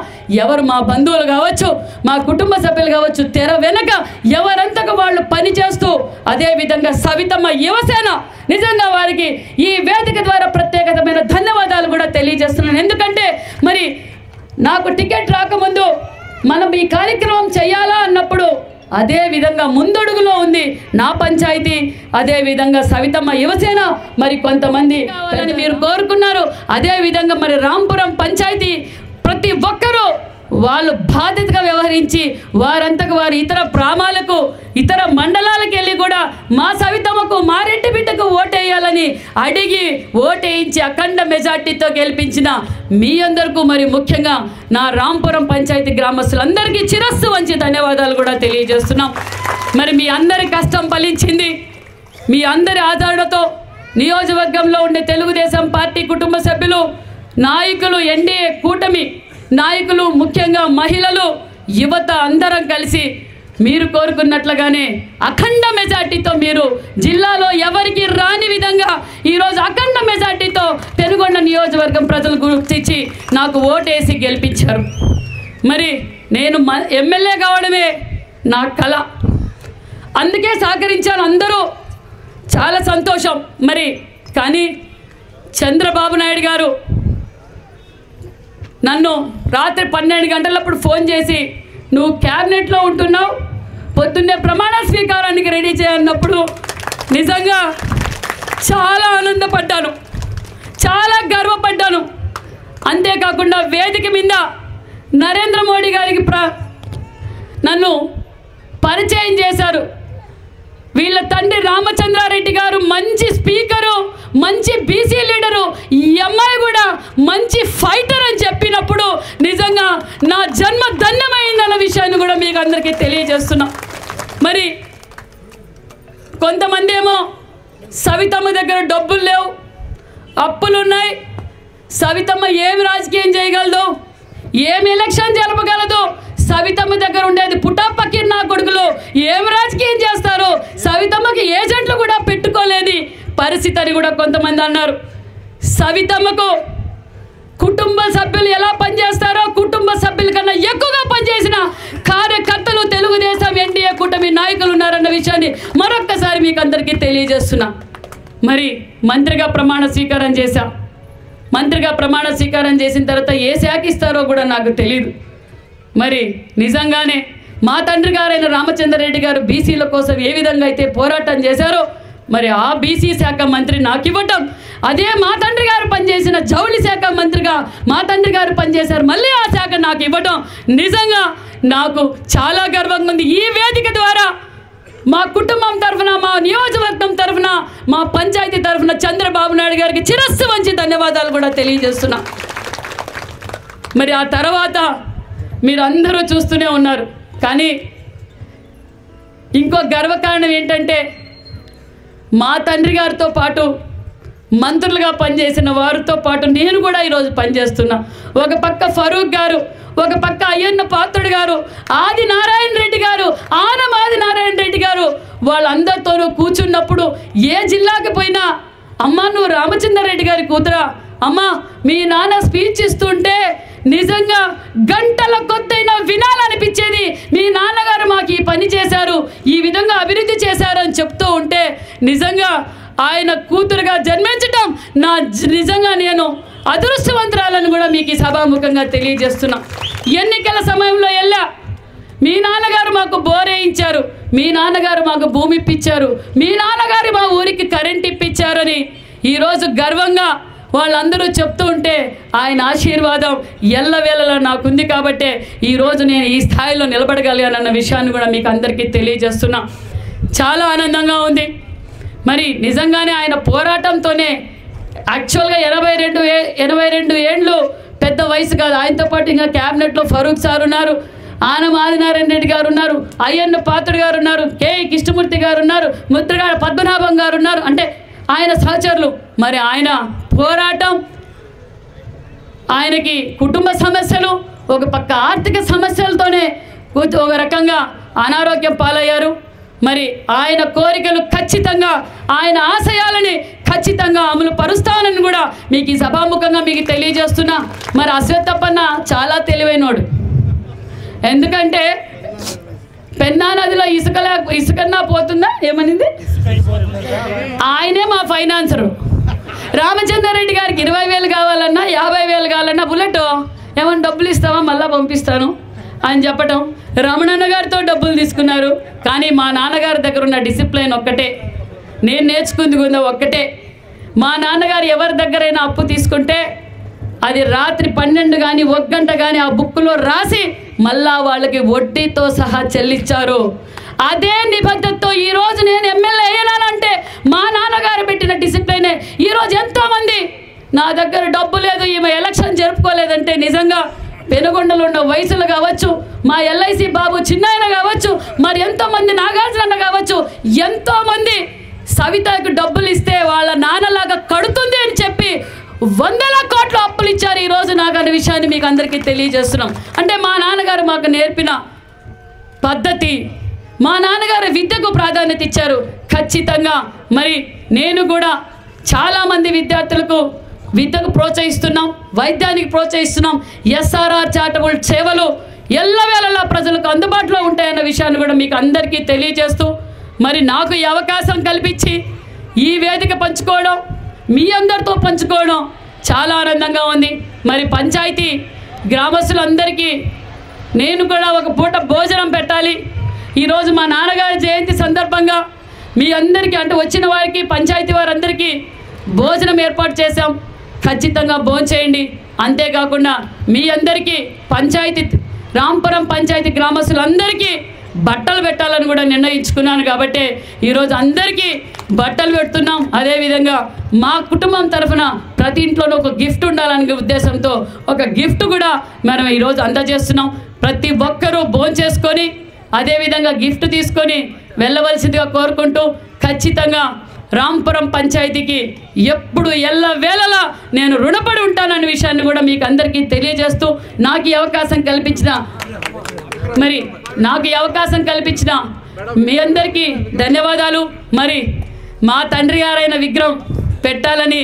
ఎవరు మా బంధువులు కావచ్చు, మా కుటుంబ సభ్యులు కావచ్చు, తెర వెనక ఎవరంతకు వాళ్ళు పనిచేస్తూ, అదేవిధంగా సవితమ్మ యువసేన నిజంగా వారికి ఈ వేదిక ద్వారా ప్రత్యేకమైన ధన్యవాదాలు కూడా తెలియజేస్తున్నాను. ఎందుకంటే నాకు టికెట్ రాకముందు మనం ఈ కార్యక్రమం చేయాలా అన్నప్పుడు అదే విధంగా ముందడుగులో ఉంది నా పంచాయతీ, అదే విధంగా సవితమ్మ యువసేన, కొంతమంది మీరు కోరుకున్నారు. అదే విధంగా రాంపురం పంచాయతీ ప్రతి ఒక్కరూ వాళ్ళు బాధ్యతగా వ్యవహరించి వారంతకు వారు ఇతర గ్రామాలకు, ఇతర మండలాలకు వెళ్ళి కూడా మా సవితమ్మకు, మా రెడ్డి బిడ్డకు ఓటేయాలని అడిగి ఓటేయించి అఖండ మెజార్టీతో గెలిపించిన మీ అందరికీ ముఖ్యంగా నా రాంపురం పంచాయతీ గ్రామస్తులందరికీ శిరస్సు వంచి ధన్యవాదాలు కూడా తెలియజేస్తున్నాం. మీ అందరి కష్టం ఫలించింది. మీ అందరి ఆదరణతో నియోజకవర్గంలో ఉండే తెలుగుదేశం పార్టీ కుటుంబ సభ్యులు నాయకులు, ఎన్డీఏ కూటమి నాయకులు, ముఖ్యంగా మహిళలు, యువత అందరం కలిసి మీరు కోరుకున్నట్లుగానే అఖండ మెజార్టీతో మీరు జిల్లాలో ఎవరికి రాని విధంగా ఈరోజు అఖండ మెజార్టీతో పెనుగొండ నియోజకవర్గం ప్రజలు గుర్తించి నాకు ఓటేసి గెలిపించారు. మరి నేను ఎమ్మెల్యే కావడమే నా కళ, అందుకే సహకరించాను అందరూ, చాలా సంతోషం. మరి కానీ చంద్రబాబు నాయుడు గారు నన్ను రాత్రి 12 గంటలప్పుడు ఫోన్ చేసి నువ్వు క్యాబినెట్లో ఉంటున్నావు, పొద్దున్నే ప్రమాణ స్వీకారానికి రెడీ చేయన్నప్పుడు నిజంగా చాలా ఆనందపడ్డాను, చాలా గర్వపడ్డాను. అంతేకాకుండా వేదిక మీద నరేంద్ర మోడీ గారికి నన్ను పరిచయం చేశారు. వీళ్ళ తండ్రి రామచంద్రారెడ్డి గారు మంచి స్పీకరు, మంచి బీసీ లీడరు, ఈ అమ్మాయి కూడా మంచి ఫైటర్ అని చెప్పినప్పుడు నిజంగా నా జన్మ ధన్యమైందన్న విషయాన్ని కూడా మీకు అందరికీ తెలియజేస్తున్నా. మరి కొంతమంది ఏమో సవితమ్మ దగ్గర డబ్బులు లేవు, అప్పులు ఉన్నాయి, సవితమ్మ ఏమి రాజకీయం చేయగలదు, ఏమి ఎలక్షన్ జరపగలదు, సవితమ్మ దగ్గర ఉండేది పుటాపక్కీర్ నా కొడుకులు ఏం రాజకీయం చేస్తారు, సవితమ్మకి ఏజెంట్లు కూడా పెట్టుకోలేని పరిస్థితి అని కూడా కొంతమంది అన్నారు. సవితమ్మకు కుటుంబ సభ్యులు ఎలా పనిచేస్తారో కుటుంబ సభ్యుల కన్నా ఎక్కువగా పనిచేసిన కార్యకర్తలు తెలుగుదేశం ఎన్డీఏ కూటమి నాయకులు ఉన్నారన్న విషయాన్ని మరొక్కసారి మీకు అందరికీ తెలియజేస్తున్నా. మరి మంత్రిగా ప్రమాణ స్వీకారం చేశా. మంత్రిగా ప్రమాణ స్వీకారం చేసిన తర్వాత ఏ శాఖ ఇస్తారో కూడా నాకు తెలియదు. మరి నిజంగానే మా తండ్రి గారైన రామచంద్రారెడ్డి గారు బీసీల కోసం ఏ విధంగా అయితే పోరాటం చేశారో మరి ఆ బీసీ శాఖ మంత్రి నాకు ఇవ్వటం, అదే మా తండ్రి గారు పనిచేసిన జౌళి శాఖ మంత్రిగా మా తండ్రి గారు పనిచేశారు, మళ్ళీ ఆ శాఖ నాకు ఇవ్వటం నిజంగా నాకు చాలా గర్వంగా ఉంది. ఈ వేదిక ద్వారా మా కుటుంబం తరఫున, మా నియోజకవర్గం తరఫున, మా పంచాయతీ తరఫున చంద్రబాబు నాయుడు గారికి శిరస్సు వంచి ధన్యవాదాలు కూడా తెలియజేస్తున్నా. మరి ఆ తర్వాత మీరు అందరూ చూస్తూనే ఉన్నారు. కానీ ఇంకో గర్వకారణం ఏంటంటే మా తండ్రి గారితో పాటు మంత్రులుగా పనిచేసిన వారితో పాటు నేను కూడా ఈరోజు పనిచేస్తున్నా. ఒక పక్క ఫరూక్ గారు, ఒక పక్క అయ్యన్న పాత్రుడు గారు, ఆది నారాయణ రెడ్డి గారు, ఆనం ఆది నారాయణ రెడ్డి గారు, వాళ్ళందరితోనూ కూర్చున్నప్పుడు ఏ జిల్లాకి పోయినా అమ్మ నువ్వు రామచంద్రారెడ్డి గారి కూతురా, అమ్మ మీ నాన్న స్పీచ్ ఇస్తుంటే నిజంగా గంటల కొద్దైనా వినాలనిపించేది, మీ నాన్నగారు మాకు ఈ పని చేశారు, ఈ విధంగా అభివృద్ధి చేశారు అని చెప్తూ ఉంటే నిజంగా ఆయన కూతురుగా జన్మించటం నా నిజంగా నేను అదృష్టవంతురాలను కూడా మీకు ఈ సభాముఖంగా తెలియజేస్తున్నా. ఎన్నికల సమయంలో వెళ్ళా, మీ నాన్నగారు మాకు బోర్ వేయించారు, మీ నాన్నగారు మాకు భూమి ఇప్పించారు, మీ నాన్నగారు మా ఊరికి కరెంట్ ఇప్పించారని ఈరోజు గర్వంగా వాళ్ళందరూ చెప్తూ ఉంటే ఆయన ఆశీర్వాదం ఎల్లవేళలా నాకుంది కాబట్టే ఈరోజు నేను ఈ స్థాయిలో నిలబడగలిగానన్న విషయాన్ని కూడా మీకు అందరికీ తెలియజేస్తున్నా. చాలా ఆనందంగా ఉంది. మరి నిజంగానే ఆయన పోరాటంతోనే యాక్చువల్గా 82 ఏండ్లు పెద్ద వయసు కాదు. ఆయనతో పాటు ఇంకా క్యాబినెట్లో ఫరూక్ సార్ ఉన్నారు, ఆనం ఆదినారాయణ రెడ్డి గారు ఉన్నారు, అయ్యన్న పాత్రుడు గారు ఉన్నారు, కేఈ కృష్ణమూర్తి గారు ఉన్నారు, ముద్రగాడ పద్మనాభం గారు ఉన్నారు, అంటే ఆయన సహచరులు. మరి ఆయన పోరాటం, ఆయనకి కుటుంబ సమస్యలు, ఒక పక్క ఆర్థిక సమస్యలతోనే ఒక రకంగా అనారోగ్యం పాలయ్యారు. మరి ఆయన కోరికలు ఖచ్చితంగా, ఆయన ఆశయాలని ఖచ్చితంగా అమలు పరుస్తానని కూడా మీకు ఈ సభాముఖంగా మీకు తెలియజేస్తున్నా. మరి అశ్వత్థప్పన్న చాలా తెలివైనోడు, ఎందుకంటే పెన్నా నదిలో ఇసుకన్నా పోతుందా ఏమనింది, ఆయనే మా ఫైనాన్సరు. రామచంద్రారెడ్డి గారికి 20,000 కావాలన్నా 50,000 కావాలన్నా బుల్లెట్ ఏమన్నా డబ్బులు ఇస్తావా మళ్ళీ పంపిస్తాను అని చెప్పటం, రమణన్న గారితో డబ్బులు తీసుకున్నారు. కానీ మా నాన్నగారి దగ్గర ఉన్న డిసిప్లైన్ ఒక్కటే, నేను నేర్చుకుంది కూడా ఒక్కటే. మా నాన్నగారు ఎవరి దగ్గరైనా అప్పు తీసుకుంటే అది రాత్రి 12 కానీ 1 గంట కానీ ఆ బుక్లో రాసి మళ్ళా వాళ్ళకి వడ్డీతో సహా చెల్లించారు. అదే నిబద్ధతతో ఈరోజు నేను ఎమ్మెల్యే అయ్యానంటే మా నాన్నగారు పెట్టిన డిసిప్లైనే. ఈరోజు ఎంతోమంది నా దగ్గర డబ్బు లేదు, ఈమె ఎలక్షన్ జరుపుకోలేదంటే నిజంగా పెనుగొండలో ఉన్న వయసులు కావచ్చు, మా ఎల్ఐసి బాబు చిన్నాయన కావచ్చు, మరి ఎంతోమంది నాగార్జున కావచ్చు, ఎంతోమంది సవితకు డబ్బులు ఇస్తే వాళ్ళ నాన్నలాగా కడుతుంది అని చెప్పి 100,000 కోట్ల అప్పులు ఇచ్చారు విషయాన్ని మీకు అందరికీ తెలియజేస్తున్నాం. అంటే మా నాన్నగారు మాకు నేర్పిన పద్ధతి, మా నాన్నగారు విద్యకు ప్రాధాన్యత ఇచ్చారు. ఖచ్చితంగా మరి నేను కూడా చాలామంది విద్యార్థులకు విద్యకు ప్రోత్సహిస్తున్నాం, వైద్యానికి ప్రోత్సహిస్తున్నాం. ఎస్ఆర్ఆర్ చారిటబుల్ సేవలు ఎల్లవేళలా ప్రజలకు అందుబాటులో ఉంటాయన్న విషయాన్ని కూడా మీకు అందరికీ తెలియజేస్తూ మరి నాకు ఈ అవకాశం కల్పించి ఈ వేదిక పంచుకోవడం, మీ అందరితో పంచుకోవడం చాలా ఆనందంగా ఉంది. మరి పంచాయతీ గ్రామస్తులందరికీ నేను కూడా ఒక పూట భోజనం పెట్టాలి. ఈరోజు మా నాన్నగారి జయంతి సందర్భంగా మీ అందరికీ అంటే వచ్చిన వారికి పంచాయతీ వారందరికీ భోజనం ఏర్పాటు చేశాం. ఖచ్చితంగా భోంచేయండి. అంతేకాకుండా మీ అందరికీ పంచాయతీ రాంపురం పంచాయతీ గ్రామస్తులందరికీ బట్టలు పెట్టాలని కూడా నిర్ణయించుకున్నాను. కాబట్టి ఈరోజు అందరికీ బట్టలు పెడుతున్నాం. అదేవిధంగా మా కుటుంబం తరఫున ప్రతి ఇంట్లోనూ ఒక గిఫ్ట్ ఉండాలనే ఉద్దేశంతో ఒక గిఫ్ట్ కూడా మనం ఈరోజు అందజేస్తున్నాం. ప్రతి ఒక్కరూ భోంచేసుకొని అదేవిధంగా గిఫ్ట్ తీసుకొని వెళ్ళవలసిందిగా కోరుకుంటూ ఖచ్చితంగా రాంపురం పంచాయతీకి ఎప్పుడు ఎల్లవేళలా నేను రుణపడి ఉంటానన్న విషయాన్ని కూడా మీకు అందరికీ తెలియజేస్తూ నాకు ఈ అవకాశం కల్పించిన మీ అందరికీ ధన్యవాదాలు. మరి మా తండ్రి గారైన విగ్రహం పెట్టాలని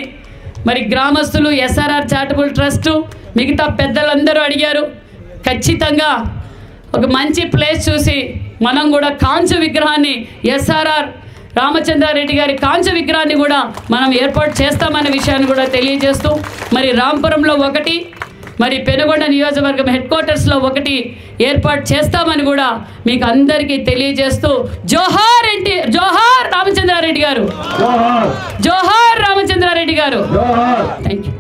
మరి గ్రామస్తులు, ఎస్ఆర్ఆర్ చారిటబుల్ ట్రస్ట్, మిగతా పెద్దలందరూ అడిగారు. ఖచ్చితంగా ఒక మంచి ప్లేస్ చూసి మనం కూడా కాంచు విగ్రహాన్ని, ఎస్ఆర్ఆర్ రామచంద్రారెడ్డి గారి కాంచు విగ్రహాన్ని కూడా మనం ఏర్పాటు చేస్తామనే విషయాన్ని కూడా తెలియజేస్తూ మరి రాంపురంలో ఒకటి, మరి పెనుగొండ నియోజకవర్గం హెడ్ క్వార్టర్స్లో ఒకటి ఏర్పాటు చేస్తామని కూడా మీకు అందరికీ తెలియజేస్తూ జోహార్ జోహార్ రామచంద్రారెడ్డి గారు, జోహార్ రామచంద్రారెడ్డి గారు. Thank you.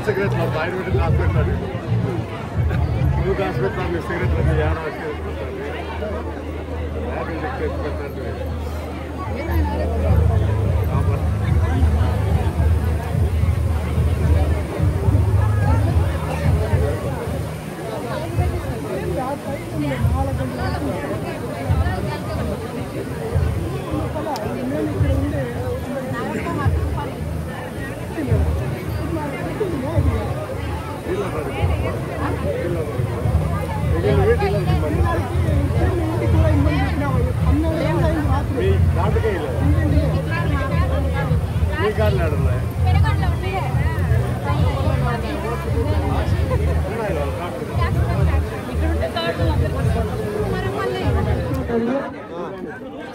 సిగరెట్ బయట పెట్టి కాసు పెట్టాడు నువ్వు కాసు పెట్టాను సిగరెట్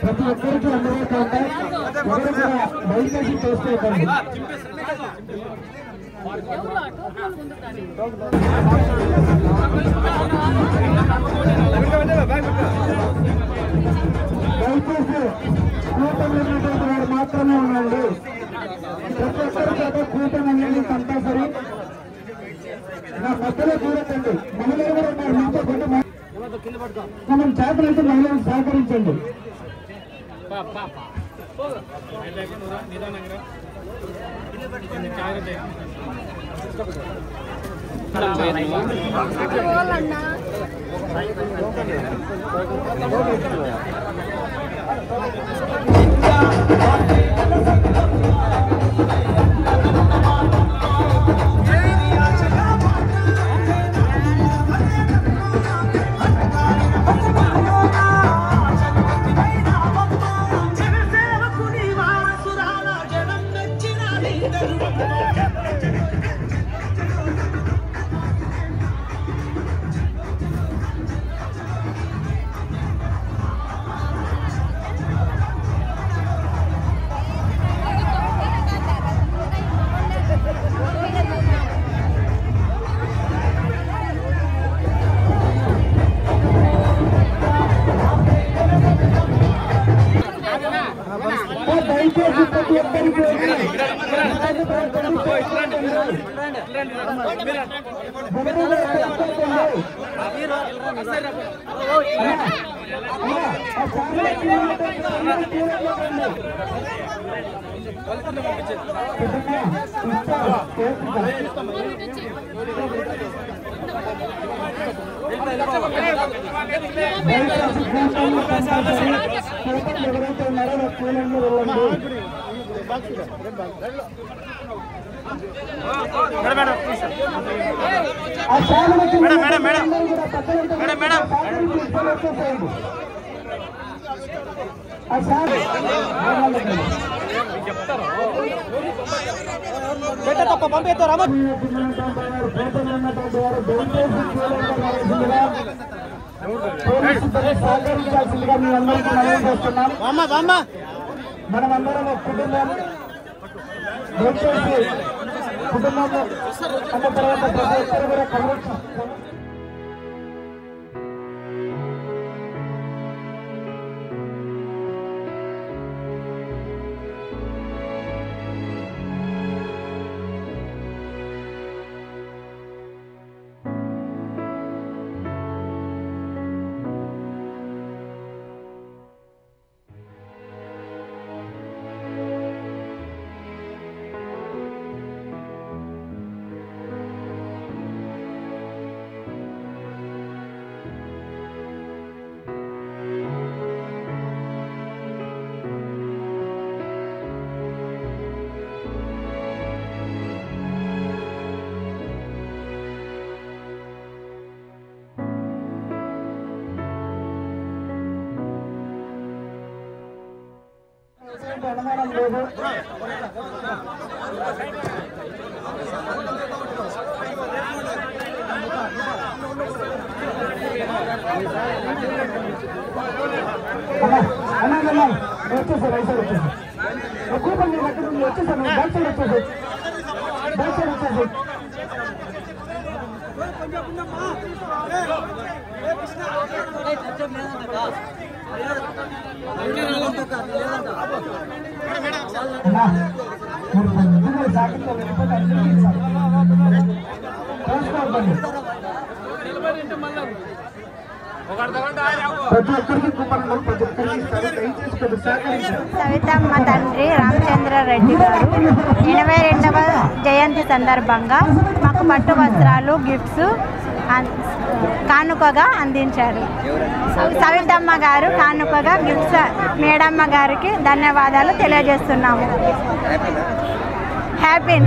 ప్రతి ఒక్కరికి అందరూ కాకుండా ఎవరు కూడా దయచేసి చేసుకోకండి. దయచేసి కూటమి ఉన్నటువంటి వారు మాత్రమే ఉండండి. ప్రతి ఒక్కరి చేత కూటమి అనేది కంపల్సరీ. నా మధ్యలో చూడకండి. మహిళలు కూడా ఉన్నారు మీతో కొంత మనం చేతనైతే మహిళలకు సహకరించండి. దయచేసి ప్రతి ఒక్కరికి ఎవరైతే ఉన్నారో నా కూలంలో వెళ్ళండి. ఆ శాలకి ఆ శాల సహకరించాల్సిందిగా మీ అందరికీ మనం చేస్తున్నాం. మనమందరం ఒక కుటుంబం. దయచేసి కుటుంబంలో అన్న తర్వాత ప్రతి ఒక్కరు కూడా కవరేజ్ అనుమానం లేదు. అన్నా వచ్చేసారు ఐసర్ వచ్చేసారు. కూపన్ మీరు ఎక్కడ ఉంది వచ్చేసాను. బయట వచ్చేసి బయట వచ్చేసి సవితమ్మ తండ్రి రామచంద్రారెడ్డి గారు 82వ జయంతి సందర్భంగా మాకు పట్టు వస్త్రాలు గిఫ్ట్స్ కానుకగా అందించారు. సవితమ్మ గారు కానుకగా గిఫ్ట్స్ మేడమ్మ గారికి ధన్యవాదాలు తెలియజేస్తున్నాము. హ్యాపీ